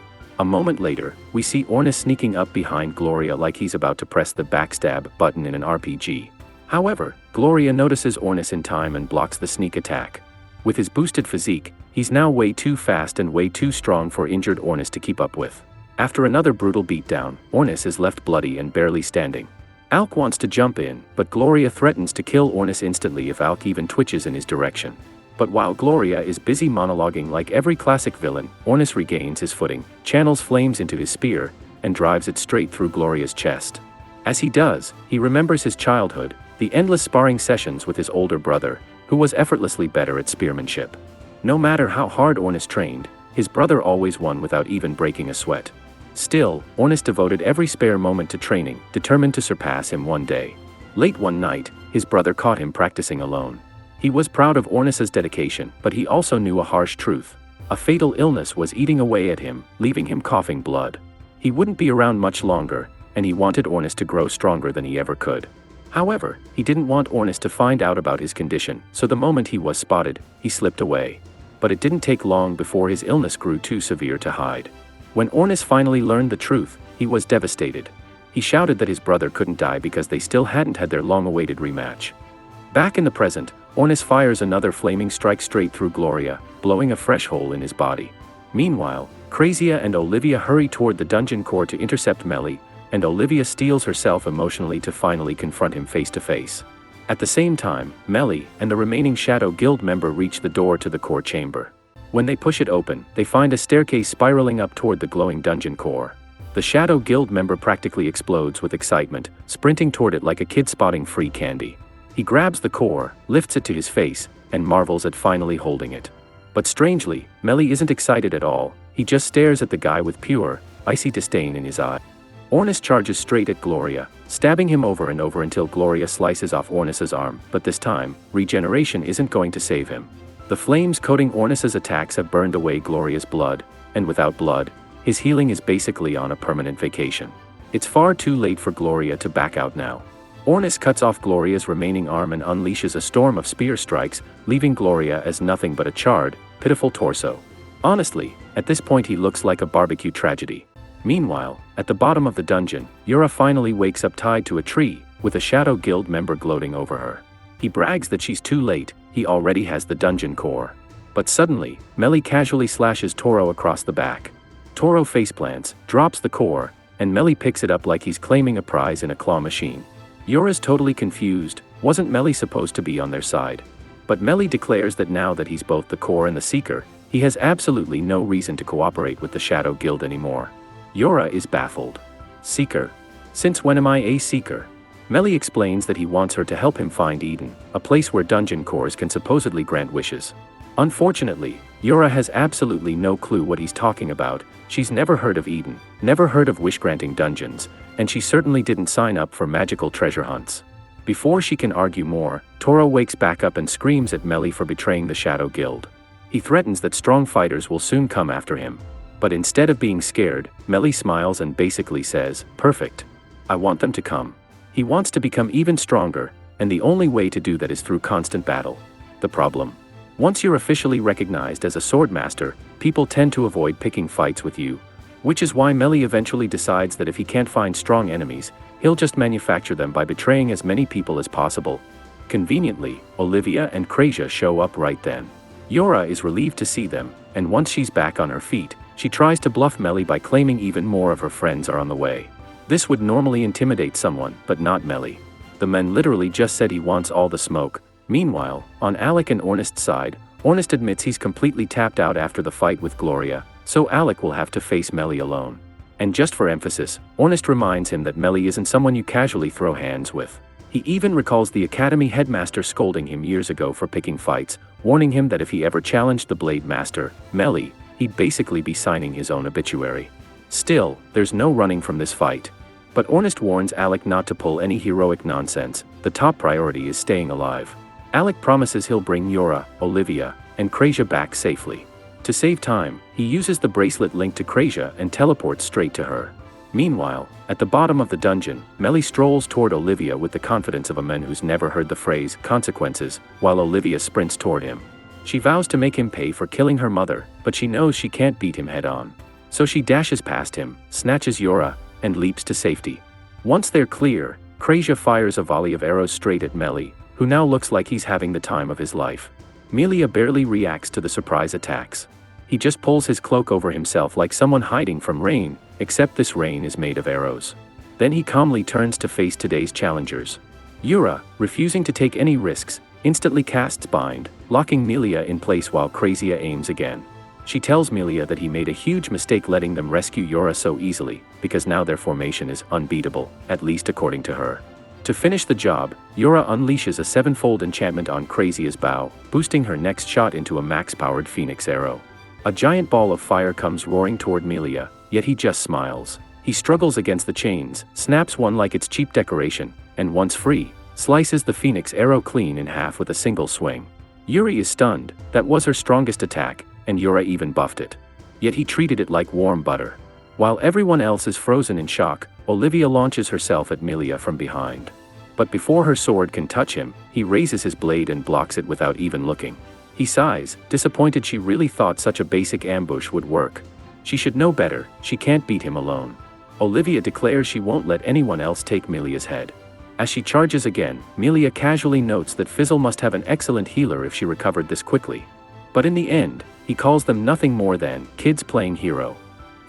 A moment later, we see Ornis sneaking up behind Gloria like he's about to press the backstab button in an RPG. However, Gloria notices Ornis in time and blocks the sneak attack. With his boosted physique, he's now way too fast and way too strong for injured Ornis to keep up with. After another brutal beatdown, Ornis is left bloody and barely standing. Alk wants to jump in, but Gloria threatens to kill Ornis instantly if Alk even twitches in his direction. But while Gloria is busy monologuing like every classic villain, Ornis regains his footing, channels flames into his spear, and drives it straight through Gloria's chest. As he does, he remembers his childhood, the endless sparring sessions with his older brother, who was effortlessly better at spearmanship. No matter how hard Ornis trained, his brother always won without even breaking a sweat. Still, Ornis devoted every spare moment to training, determined to surpass him one day. Late one night, his brother caught him practicing alone. He was proud of Ornis's dedication, but he also knew a harsh truth. A fatal illness was eating away at him, leaving him coughing blood. He wouldn't be around much longer, and he wanted Ornis to grow stronger than he ever could. However, he didn't want Ornis to find out about his condition, so the moment he was spotted, he slipped away. But it didn't take long before his illness grew too severe to hide. When Ornis finally learned the truth, he was devastated. He shouted that his brother couldn't die because they still hadn't had their long-awaited rematch. Back in the present, Ornis fires another flaming strike straight through Gloria, blowing a fresh hole in his body. Meanwhile, Crazia and Olivia hurry toward the dungeon core to intercept Melly, and Olivia steels herself emotionally to finally confront him face to face. At the same time, Melly and the remaining Shadow Guild member reach the door to the core chamber. When they push it open, they find a staircase spiraling up toward the glowing dungeon core. The Shadow Guild member practically explodes with excitement, sprinting toward it like a kid spotting free candy. He grabs the core, lifts it to his face, and marvels at finally holding it. But strangely, Melly isn't excited at all. He just stares at the guy with pure, icy disdain in his eye. Ornis charges straight at Gloria, stabbing him over and over until Gloria slices off Ornis's arm, but this time, regeneration isn't going to save him. The flames coating Ornis's attacks have burned away Gloria's blood, and without blood, his healing is basically on a permanent vacation. It's far too late for Gloria to back out now. Ornis cuts off Gloria's remaining arm and unleashes a storm of spear strikes, leaving Gloria as nothing but a charred, pitiful torso. Honestly, at this point he looks like a barbecue tragedy. Meanwhile, at the bottom of the dungeon, Yura finally wakes up tied to a tree, with a Shadow Guild member gloating over her. He brags that she's too late, he already has the dungeon core. But suddenly, Melly casually slashes Toro across the back. Toro faceplants, drops the core, and Melly picks it up like he's claiming a prize in a claw machine. Yura's totally confused. Wasn't Melly supposed to be on their side? But Melly declares that now that he's both the core and the seeker, he has absolutely no reason to cooperate with the Shadow Guild anymore. Yura is baffled. Seeker? Since when am I a seeker? Melly explains that he wants her to help him find Eden, a place where dungeon cores can supposedly grant wishes. Unfortunately, Yura has absolutely no clue what he's talking about. She's never heard of Eden, never heard of wish-granting dungeons, and she certainly didn't sign up for magical treasure hunts. Before she can argue more, Toro wakes back up and screams at Melly for betraying the Shadow Guild. He threatens that strong fighters will soon come after him. But instead of being scared, Melly smiles and basically says, "Perfect. I want them to come." He wants to become even stronger, and the only way to do that is through constant battle. The problem? Once you're officially recognized as a sword master, people tend to avoid picking fights with you. Which is why Melly eventually decides that if he can't find strong enemies, he'll just manufacture them by betraying as many people as possible. Conveniently, Olivia and Krasia show up right then. Yura is relieved to see them, and once she's back on her feet, she tries to bluff Melly by claiming even more of her friends are on the way. This would normally intimidate someone, but not Melly. The man literally just said he wants all the smoke. Meanwhile, on Alec and Ornis's side, Ornis admits he's completely tapped out after the fight with Gloria, so Alec will have to face Melly alone. And just for emphasis, Ornis reminds him that Melly isn't someone you casually throw hands with. He even recalls the academy headmaster scolding him years ago for picking fights, warning him that if he ever challenged the Blade Master, Melly, he'd basically be signing his own obituary. Still, there's no running from this fight. But Ornis warns Alec not to pull any heroic nonsense. The top priority is staying alive. Alec promises he'll bring Yura, Olivia, and Krasia back safely. To save time, he uses the bracelet linked to Krasia and teleports straight to her. Meanwhile, at the bottom of the dungeon, Melly strolls toward Olivia with the confidence of a man who's never heard the phrase consequences, while Olivia sprints toward him. She vows to make him pay for killing her mother, but she knows she can't beat him head-on. So she dashes past him, snatches Yura, and leaps to safety. Once they're clear, Krasia fires a volley of arrows straight at Melly, who now looks like he's having the time of his life. Melia barely reacts to the surprise attacks. He just pulls his cloak over himself like someone hiding from rain, except this rain is made of arrows. Then he calmly turns to face today's challengers. Yura, refusing to take any risks, instantly casts Bind, locking Melia in place while Krasia aims again. She tells Melia that he made a huge mistake letting them rescue Yura so easily, because now their formation is unbeatable, at least according to her. To finish the job, Yura unleashes a sevenfold enchantment on Krasia's bow, boosting her next shot into a max-powered phoenix arrow. A giant ball of fire comes roaring toward Melia, yet he just smiles. He struggles against the chains, snaps one like it's cheap decoration, and once free, slices the phoenix arrow clean in half with a single swing. Yuri is stunned. That was her strongest attack, and Yura even buffed it. Yet he treated it like warm butter. While everyone else is frozen in shock, Olivia launches herself at Melia from behind. But before her sword can touch him, he raises his blade and blocks it without even looking. He sighs, disappointed. She really thought such a basic ambush would work. She should know better. She can't beat him alone. Olivia declares she won't let anyone else take Melia's head. As she charges again, Melia casually notes that Fizzle must have an excellent healer if she recovered this quickly. But in the end, he calls them nothing more than kids playing hero.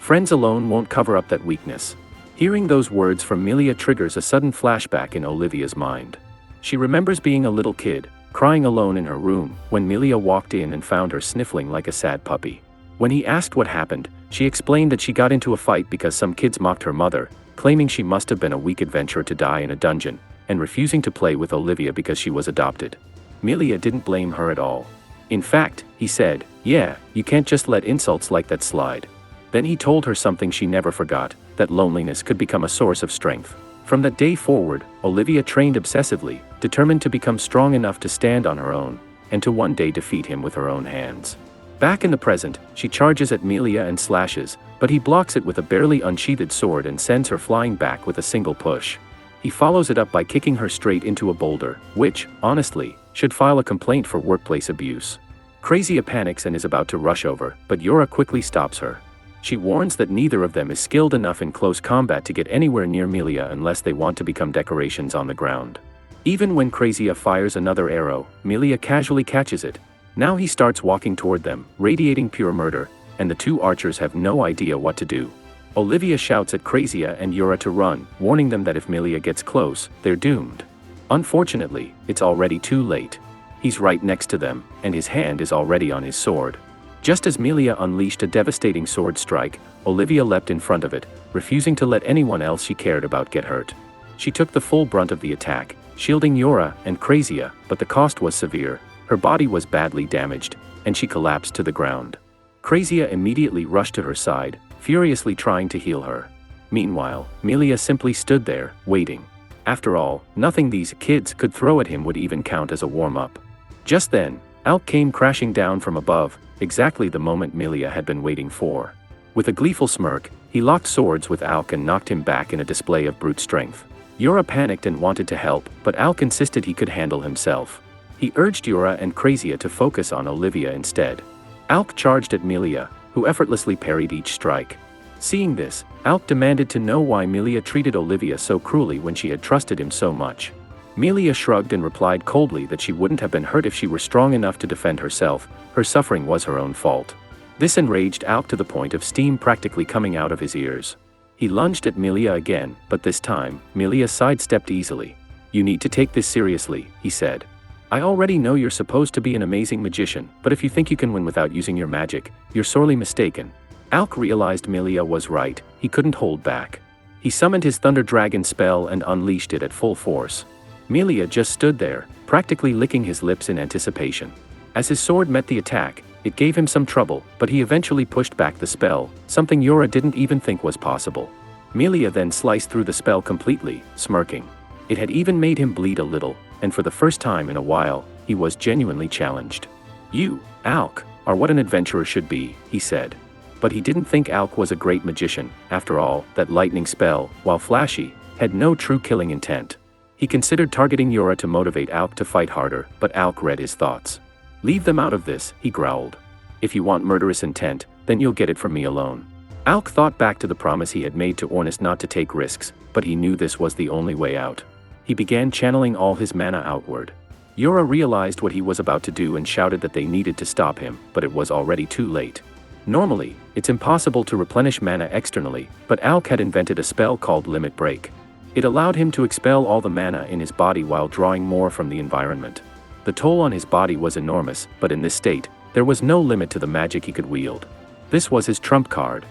Friends alone won't cover up that weakness. Hearing those words from Melia triggers a sudden flashback in Olivia's mind. She remembers being a little kid, crying alone in her room, when Melia walked in and found her sniffling like a sad puppy. When he asked what happened, she explained that she got into a fight because some kids mocked her mother, claiming she must have been a weak adventurer to die in a dungeon, and refusing to play with Olivia because she was adopted. Melia didn't blame her at all. In fact, he said, "Yeah, you can't just let insults like that slide." Then he told her something she never forgot, that loneliness could become a source of strength. From that day forward, Olivia trained obsessively, determined to become strong enough to stand on her own, and to one day defeat him with her own hands. Back in the present, she charges at Melia and slashes, but he blocks it with a barely unsheathed sword and sends her flying back with a single push. He follows it up by kicking her straight into a boulder, which, honestly, should file a complaint for workplace abuse. Krasia panics and is about to rush over, but Yura quickly stops her. She warns that neither of them is skilled enough in close combat to get anywhere near Melia unless they want to become decorations on the ground. Even when Krasia fires another arrow, Melia casually catches it. Now he starts walking toward them, radiating pure murder, and the two archers have no idea what to do. Olivia shouts at Krasia and Yura to run, warning them that if Melia gets close, they're doomed. Unfortunately, it's already too late. He's right next to them, and his hand is already on his sword. Just as Melia unleashed a devastating sword strike, Olivia leapt in front of it, refusing to let anyone else she cared about get hurt. She took the full brunt of the attack, shielding Yura and Krasia, but the cost was severe. Her body was badly damaged, and she collapsed to the ground. Crazia immediately rushed to her side, furiously trying to heal her. Meanwhile, Melia simply stood there, waiting. After all, nothing these kids could throw at him would even count as a warm-up. Just then, Alk came crashing down from above, exactly the moment Melia had been waiting for. With a gleeful smirk, he locked swords with Alk and knocked him back in a display of brute strength. Yura panicked and wanted to help, but Alk insisted he could handle himself. He urged Yura and Crazia to focus on Olivia instead. Alk charged at Melia, who effortlessly parried each strike. Seeing this, Alk demanded to know why Melia treated Olivia so cruelly when she had trusted him so much. Melia shrugged and replied coldly that she wouldn't have been hurt if she were strong enough to defend herself. Her suffering was her own fault. This enraged Alk to the point of steam practically coming out of his ears. He lunged at Melia again, but this time, Melia sidestepped easily. "You need to take this seriously," he said. "I already know you're supposed to be an amazing magician, but if you think you can win without using your magic, you're sorely mistaken." Alk realized Melia was right. He couldn't hold back. He summoned his Thunder Dragon spell and unleashed it at full force. Melia just stood there, practically licking his lips in anticipation. As his sword met the attack, it gave him some trouble, but he eventually pushed back the spell, something Yura didn't even think was possible. Melia then sliced through the spell completely, smirking. It had even made him bleed a little, and for the first time in a while, he was genuinely challenged. "You, Alk, are what an adventurer should be," he said. But he didn't think Alk was a great magician. After all, that lightning spell, while flashy, had no true killing intent. He considered targeting Yura to motivate Alk to fight harder, but Alk read his thoughts. "Leave them out of this," he growled. "If you want murderous intent, then you'll get it from me alone." Alk thought back to the promise he had made to Ornis not to take risks, but he knew this was the only way out. He began channeling all his mana outward. Yura realized what he was about to do and shouted that they needed to stop him, but it was already too late. Normally, it's impossible to replenish mana externally, but Alk had invented a spell called Limit Break. It allowed him to expel all the mana in his body while drawing more from the environment. The toll on his body was enormous, but in this state, there was no limit to the magic he could wield. This was his trump card.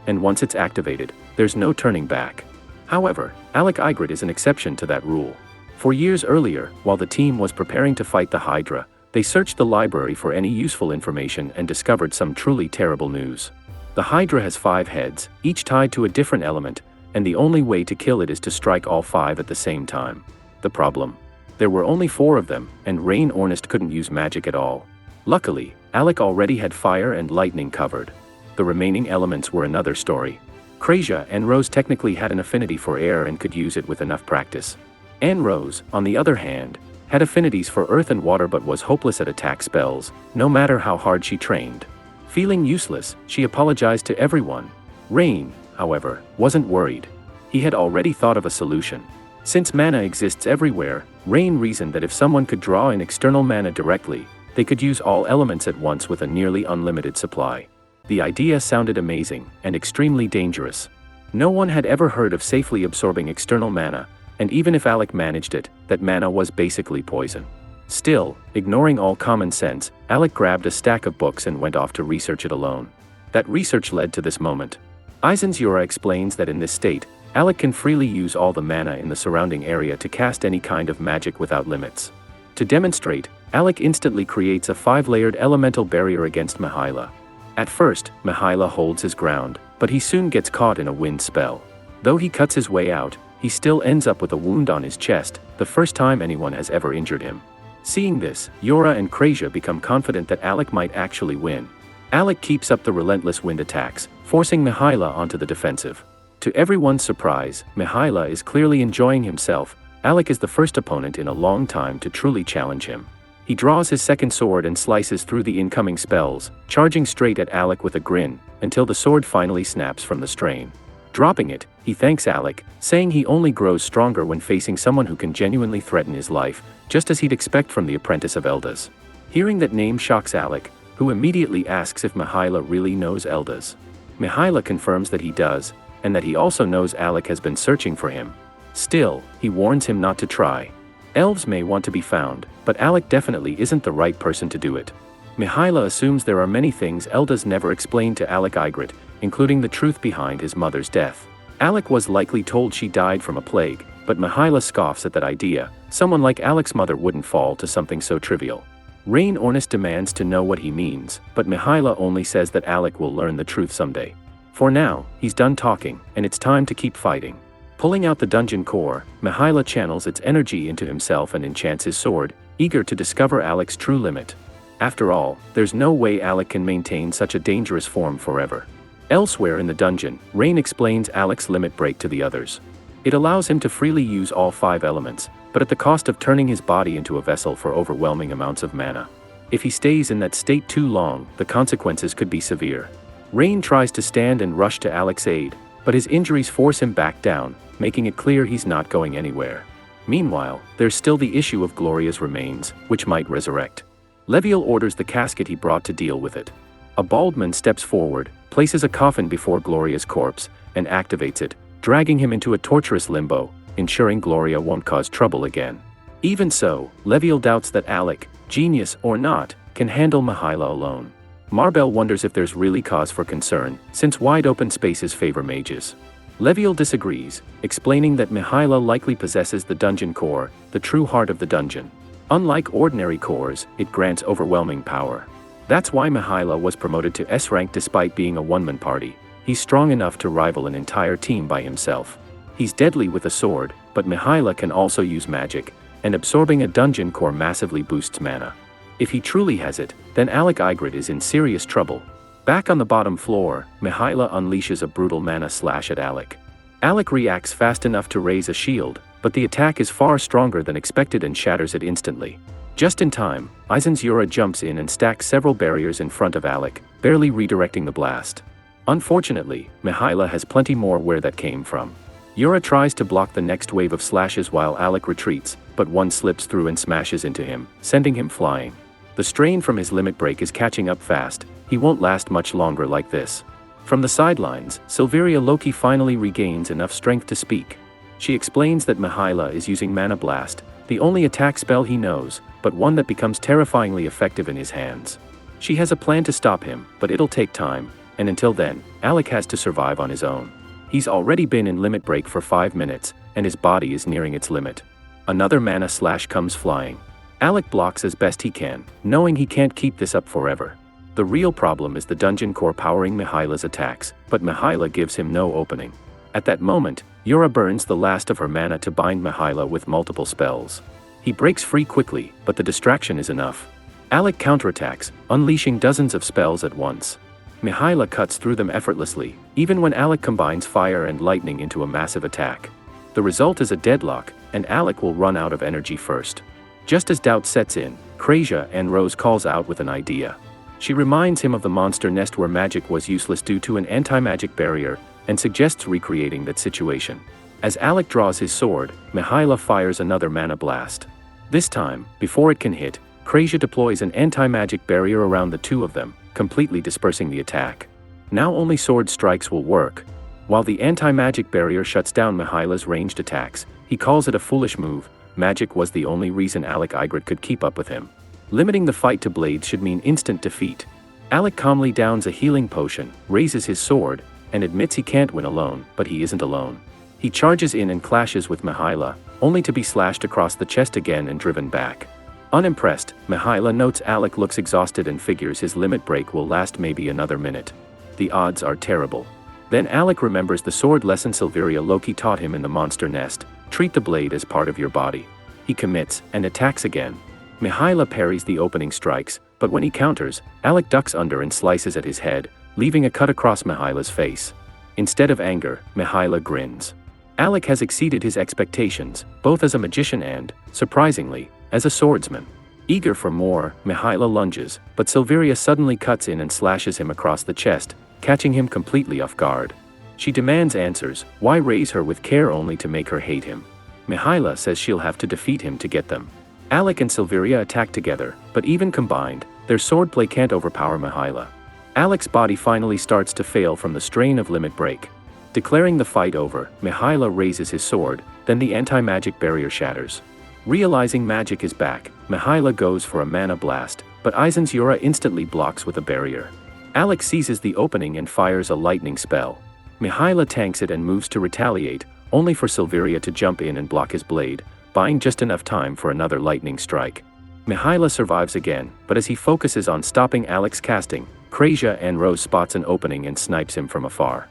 And once it's activated, there's no turning back. However, Igrit is an exception to that rule. For years earlier, while the team was preparing to fight the Hydra, they searched the library for any useful information and discovered some truly terrible news. The Hydra has 5 heads, each tied to a different element, and the only way to kill it is to strike all 5 at the same time. The problem? There were only 4 of them, and Rain Ornis couldn't use magic at all. Luckily, Alec already had fire and lightning covered. The remaining elements were another story. Crazia and Rose technically had an affinity for air and could use it with enough practice. Anne Rose, on the other hand, had affinities for earth and water but was hopeless at attack spells, no matter how hard she trained. Feeling useless, she apologized to everyone. Rain, however, wasn't worried. He had already thought of a solution. Since mana exists everywhere, Rain reasoned that if someone could draw in external mana directly, they could use all elements at once with a nearly unlimited supply. The idea sounded amazing and extremely dangerous. No one had ever heard of safely absorbing external mana, and even if Alec managed it, that mana was basically poison. Still, ignoring all common sense, Alec grabbed a stack of books and went off to research it alone. That research led to this moment. Yura explains that in this state, Alec can freely use all the mana in the surrounding area to cast any kind of magic without limits. To demonstrate, Alec instantly creates a 5-layered elemental barrier against Mihaila. At first, Mihaila holds his ground, but he soon gets caught in a wind spell. Though he cuts his way out, he still ends up with a wound on his chest, the first time anyone has ever injured him. Seeing this, Yura and Crazia become confident that Alec might actually win. Alec keeps up the relentless wind attacks, forcing Mihaila onto the defensive. To everyone's surprise, Mihaila is clearly enjoying himself. Alec is the first opponent in a long time to truly challenge him. He draws his second sword and slices through the incoming spells, charging straight at Alec with a grin, until the sword finally snaps from the strain. Dropping it, he thanks Alec, saying he only grows stronger when facing someone who can genuinely threaten his life, just as he'd expect from the apprentice of Eldas. Hearing that name shocks Alec, who immediately asks if Mihaila really knows Eldas. Mihaila confirms that he does, and that he also knows Alec has been searching for him. Still, he warns him not to try. Elves may want to be found, but Alec definitely isn't the right person to do it. Mihaila assumes there are many things Eldas never explained to Alec Igrit, including the truth behind his mother's death. Alec was likely told she died from a plague, but Mihaila scoffs at that idea. Someone like Alec's mother wouldn't fall to something so trivial. Ornis demands to know what he means, but Mihaela only says that Alec will learn the truth someday. For now, he's done talking, and it's time to keep fighting. Pulling out the dungeon core, Mihaela channels its energy into himself and enchants his sword, eager to discover Alec's true limit. After all, there's no way Alec can maintain such a dangerous form forever. Elsewhere in the dungeon, Rain explains Alec's limit break to the others. It allows him to freely use all 5 elements, but at the cost of turning his body into a vessel for overwhelming amounts of mana. If he stays in that state too long, the consequences could be severe. Rain tries to stand and rush to Alec's aid, but his injuries force him back down, making it clear he's not going anywhere. Meanwhile, there's still the issue of Gloria's remains, which might resurrect. Leviel orders the casket he brought to deal with it. A bald man steps forward, places a coffin before Gloria's corpse, and activates it, dragging him into a torturous limbo, ensuring Gloria won't cause trouble again. Even so, Leviel doubts that Alec, genius or not, can handle Mihaela alone. Marbell wonders if there's really cause for concern, since wide-open spaces favor mages. Leviel disagrees, explaining that Mihaela likely possesses the dungeon core, the true heart of the dungeon. Unlike ordinary cores, it grants overwhelming power. That's why Mihaela was promoted to S rank despite being a one-man party. He's strong enough to rival an entire team by himself. He's deadly with a sword, but Mihaela can also use magic, and absorbing a dungeon core massively boosts mana. If he truly has it, then Alec Igrid is in serious trouble. Back on the bottom floor, Mihaela unleashes a brutal mana slash at Alec. Alec reacts fast enough to raise a shield, but the attack is far stronger than expected and shatters it instantly. Just in time, Aizen's Yura jumps in and stacks several barriers in front of Alec, barely redirecting the blast. Unfortunately, Mihaela has plenty more where that came from. Yura tries to block the next wave of slashes while Alec retreats, but one slips through and smashes into him, sending him flying. The strain from his limit break is catching up fast. He won't last much longer like this. From the sidelines, Silveria Loki finally regains enough strength to speak. She explains that Mihaela is using Mana Blast, the only attack spell he knows, but one that becomes terrifyingly effective in his hands. She has a plan to stop him, but it'll take time, and until then, Alec has to survive on his own. He's already been in limit break for 5 minutes, and his body is nearing its limit. Another mana slash comes flying. Alec blocks as best he can, knowing he can't keep this up forever. The real problem is the dungeon core powering Mihaela's attacks, but Mihaela gives him no opening. At that moment, Yura burns the last of her mana to bind Mihaela with multiple spells. He breaks free quickly, but the distraction is enough. Alec counterattacks, unleashing dozens of spells at once. Mihaela cuts through them effortlessly, even when Alec combines fire and lightning into a massive attack. The result is a deadlock, and Alec will run out of energy first. Just as doubt sets in, Krasia and Rose calls out with an idea. She reminds him of the monster nest where magic was useless due to an anti-magic barrier, and suggests recreating that situation. As Alec draws his sword, Mihaela fires another mana blast. This time, before it can hit, Krasia deploys an anti-magic barrier around the two of them, completely dispersing the attack. Now only sword strikes will work. While the anti-magic barrier shuts down Mihaela's ranged attacks, he calls it a foolish move. Magic was the only reason Alec Igrid could keep up with him. Limiting the fight to blades should mean instant defeat. Alec calmly downs a healing potion, raises his sword, and admits he can't win alone, but he isn't alone. He charges in and clashes with Mihaela, only to be slashed across the chest again and driven back. Unimpressed, Mihaela notes Alec looks exhausted and figures his limit break will last maybe another minute. The odds are terrible. Then Alec remembers the sword lesson Silveria Loki taught him in the monster nest: treat the blade as part of your body. He commits, and attacks again. Mihaela parries the opening strikes, but when he counters, Alec ducks under and slices at his head, leaving a cut across Mihaela's face. Instead of anger, Mihaela grins. Alec has exceeded his expectations, both as a magician and, surprisingly, as a swordsman. Eager for more, Mihaela lunges, but Silveria suddenly cuts in and slashes him across the chest, catching him completely off guard. She demands answers. Why raise her with care only to make her hate him? Mihaela says she'll have to defeat him to get them. Alec and Silveria attack together, but even combined, their swordplay can't overpower Mihaela. Alec's body finally starts to fail from the strain of limit break. Declaring the fight over, Mihaela raises his sword, then the anti-magic barrier shatters. Realizing magic is back, Mihaela goes for a mana blast, but Aizen's Yura instantly blocks with a barrier. Alec seizes the opening and fires a lightning spell. Mihaela tanks it and moves to retaliate, only for Silveria to jump in and block his blade, buying just enough time for another lightning strike. Mihaela survives again, but as he focuses on stopping Alec's casting, Krejia and Rose spots an opening and snipes him from afar.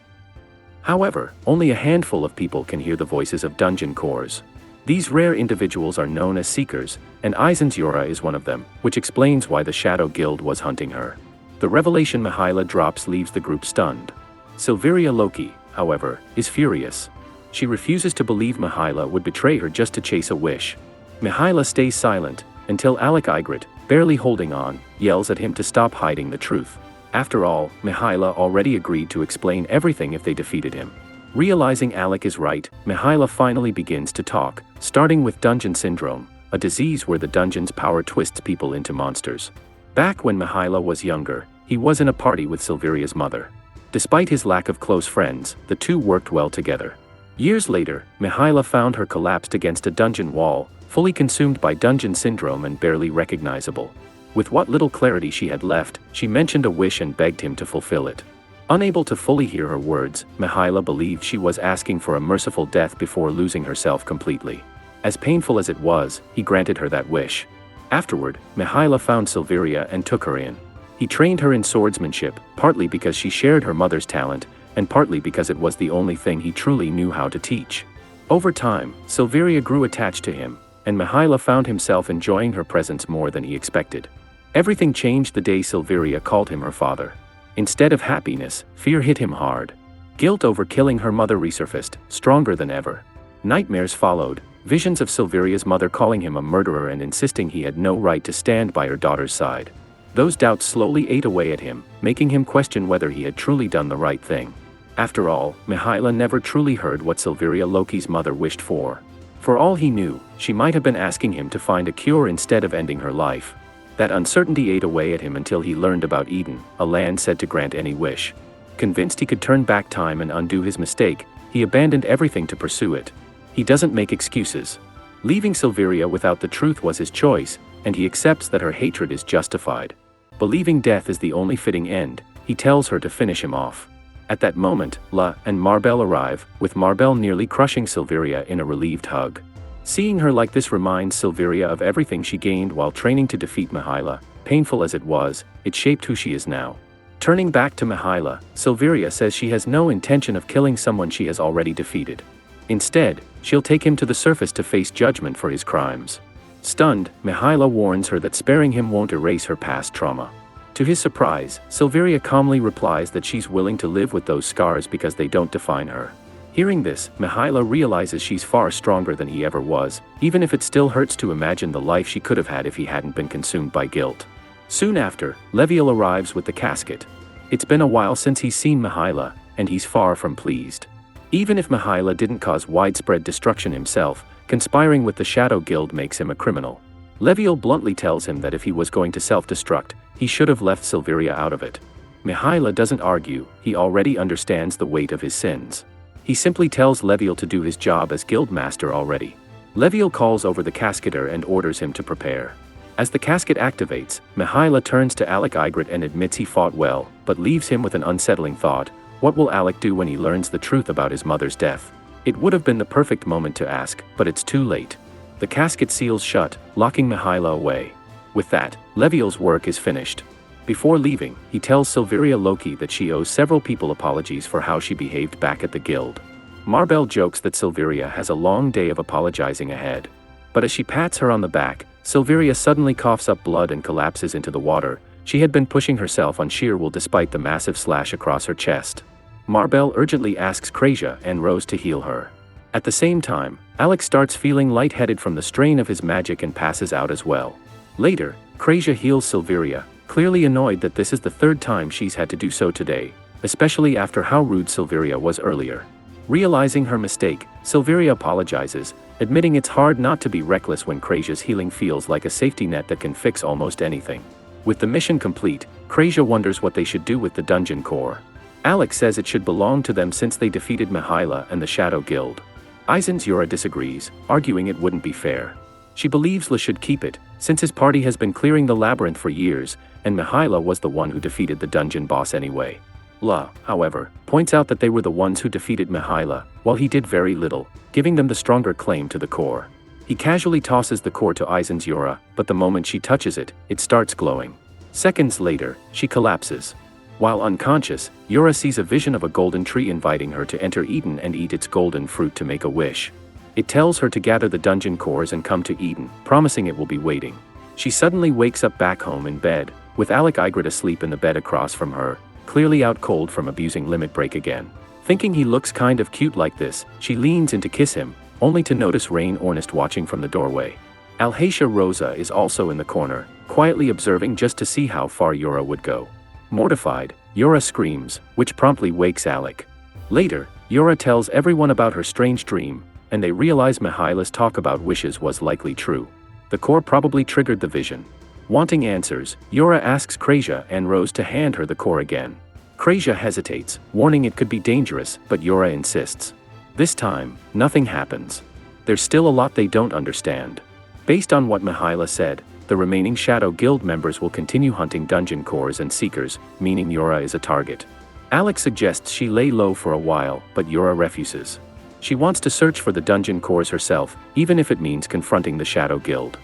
However, only a handful of people can hear the voices of dungeon cores. These rare individuals are known as Seekers, and Yura is one of them, which explains why the Shadow Guild was hunting her. The revelation Mihaela drops leaves the group stunned. Silveria Loki, however, is furious. She refuses to believe Mihaela would betray her just to chase a wish. Mihaela stays silent, until Alec Igrit, barely holding on, yells at him to stop hiding the truth. After all, Mihaela already agreed to explain everything if they defeated him. Realizing Alec is right, Mihaela finally begins to talk, starting with Dungeon Syndrome, a disease where the dungeon's power twists people into monsters. Back when Mihaela was younger, he was in a party with Silveria's mother. Despite his lack of close friends, the two worked well together. Years later, Mihaela found her collapsed against a dungeon wall, fully consumed by Dungeon Syndrome and barely recognizable. With what little clarity she had left, she mentioned a wish and begged him to fulfill it. Unable to fully hear her words, Mihaela believed she was asking for a merciful death before losing herself completely. As painful as it was, he granted her that wish. Afterward, Mihaela found Silveria and took her in. He trained her in swordsmanship, partly because she shared her mother's talent, and partly because it was the only thing he truly knew how to teach. Over time, Silveria grew attached to him, and Mihaela found himself enjoying her presence more than he expected. Everything changed the day Silveria called him her father. Instead of happiness, fear hit him hard. Guilt over killing her mother resurfaced, stronger than ever. Nightmares followed, visions of Silveria's mother calling him a murderer and insisting he had no right to stand by her daughter's side. Those doubts slowly ate away at him, making him question whether he had truly done the right thing. After all, Mihaela never truly heard what Silveria Loki's mother wished for. For all he knew, she might have been asking him to find a cure instead of ending her life. That uncertainty ate away at him until he learned about Eden, a land said to grant any wish. Convinced he could turn back time and undo his mistake, he abandoned everything to pursue it. He doesn't make excuses. Leaving Silveria without the truth was his choice, and he accepts that her hatred is justified. Believing death is the only fitting end, he tells her to finish him off. At that moment, La and Marbell arrive, with Marbell nearly crushing Silveria in a relieved hug. Seeing her like this reminds Silveria of everything she gained while training to defeat Mihaela. Painful as it was, it shaped who she is now. Turning back to Mihaela, Silveria says she has no intention of killing someone she has already defeated. Instead, she'll take him to the surface to face judgment for his crimes. Stunned, Mihaela warns her that sparing him won't erase her past trauma. To his surprise, Silveria calmly replies that she's willing to live with those scars because they don't define her. Hearing this, Mihaela realizes she's far stronger than he ever was, even if it still hurts to imagine the life she could have had if he hadn't been consumed by guilt. Soon after, Leviel arrives with the casket. It's been a while since he's seen Mihaela, and he's far from pleased. Even if Mihaela didn't cause widespread destruction himself, conspiring with the Shadow Guild makes him a criminal. Leviel bluntly tells him that if he was going to self-destruct, he should have left Silveria out of it. Mihaela doesn't argue, he already understands the weight of his sins. He simply tells Leviel to do his job as guildmaster already. Leviel calls over the casketer and orders him to prepare. As the casket activates, Mihaela turns to Alec Igrit and admits he fought well, but leaves him with an unsettling thought. What will Alec do when he learns the truth about his mother's death? It would have been the perfect moment to ask, but it's too late. The casket seals shut, locking Mihaela away. With that, Leviel's work is finished. Before leaving, he tells Silveria Loki that she owes several people apologies for how she behaved back at the guild. Marbell jokes that Silveria has a long day of apologizing ahead. But as she pats her on the back, Silveria suddenly coughs up blood and collapses into the water. She had been pushing herself on sheer will despite the massive slash across her chest. Marbell urgently asks Krejia and Rose to heal her. At the same time, Alec starts feeling lightheaded from the strain of his magic and passes out as well. Later, Krejia heals Silveria, clearly annoyed that this is the third time she's had to do so today, especially after how rude Silveria was earlier. Realizing her mistake, Silveria apologizes, admitting it's hard not to be reckless when Krejia's healing feels like a safety net that can fix almost anything. With the mission complete, Krejia wonders what they should do with the dungeon core. Alec says it should belong to them since they defeated Mihaela and the Shadow Guild. Yura disagrees, arguing it wouldn't be fair. She believes La should keep it, since his party has been clearing the labyrinth for years, and Mihaela was the one who defeated the dungeon boss anyway. La, however, points out that they were the ones who defeated Mihaela, while he did very little, giving them the stronger claim to the core. He casually tosses the core to Aizen's Yura, but the moment she touches it, it starts glowing. Seconds later, she collapses. While unconscious, Yura sees a vision of a golden tree inviting her to enter Eden and eat its golden fruit to make a wish. It tells her to gather the dungeon cores and come to Eden, promising it will be waiting. She suddenly wakes up back home in bed, with Alec Igrit asleep in the bed across from her, clearly out cold from abusing limit break again. Thinking he looks kind of cute like this, she leans in to kiss him, only to notice Rain Ornis watching from the doorway. Alhacia Rosa is also in the corner, quietly observing just to see how far Yura would go. Mortified, Yura screams, which promptly wakes Alec. Later, Yura tells everyone about her strange dream, and they realize Mihaila's talk about wishes was likely true. The core probably triggered the vision. Wanting answers, Yura asks Krazia and Rose to hand her the core again. Krazia hesitates, warning it could be dangerous, but Yura insists. This time, nothing happens. There's still a lot they don't understand. Based on what Mihaila said, the remaining Shadow Guild members will continue hunting dungeon cores and seekers, meaning Yura is a target. Alex suggests she lay low for a while, but Yura refuses. She wants to search for the dungeon cores herself, even if it means confronting the Shadow Guild.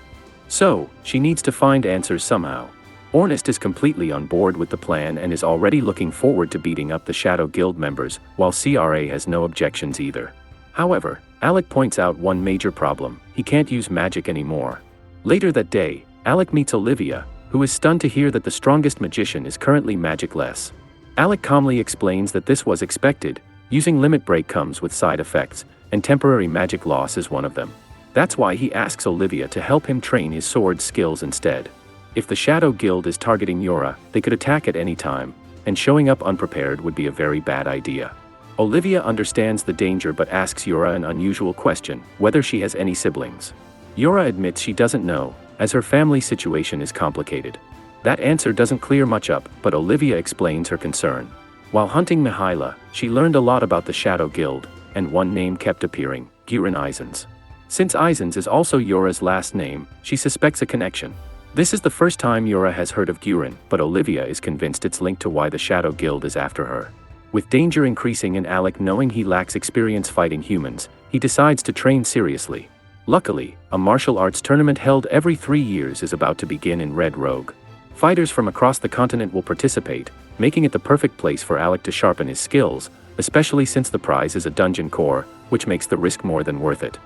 So, she needs to find answers somehow. Ornis is completely on board with the plan and is already looking forward to beating up the Shadow Guild members, while CRA has no objections either. However, Alec points out one major problem: he can't use magic anymore. Later that day, Alec meets Olivia, who is stunned to hear that the strongest magician is currently magicless. Alec calmly explains that this was expected. Using limit break comes with side effects, and temporary magic loss is one of them. That's why he asks Olivia to help him train his sword skills instead. If the Shadow Guild is targeting Yura, they could attack at any time, and showing up unprepared would be a very bad idea. Olivia understands the danger but asks Yura an unusual question: whether she has any siblings. Yura admits she doesn't know, as her family situation is complicated. That answer doesn't clear much up, but Olivia explains her concern. While hunting Mihaila, she learned a lot about the Shadow Guild, and one name kept appearing: Guren Izens. Since Izens is also Yura's last name, she suspects a connection. This is the first time Yura has heard of Guren, but Olivia is convinced it's linked to why the Shadow Guild is after her. With danger increasing and Alec knowing he lacks experience fighting humans, he decides to train seriously. Luckily, a martial arts tournament held every 3 years is about to begin in Red Rogue. Fighters from across the continent will participate, making it the perfect place for Alec to sharpen his skills, especially since the prize is a dungeon core, which makes the risk more than worth it.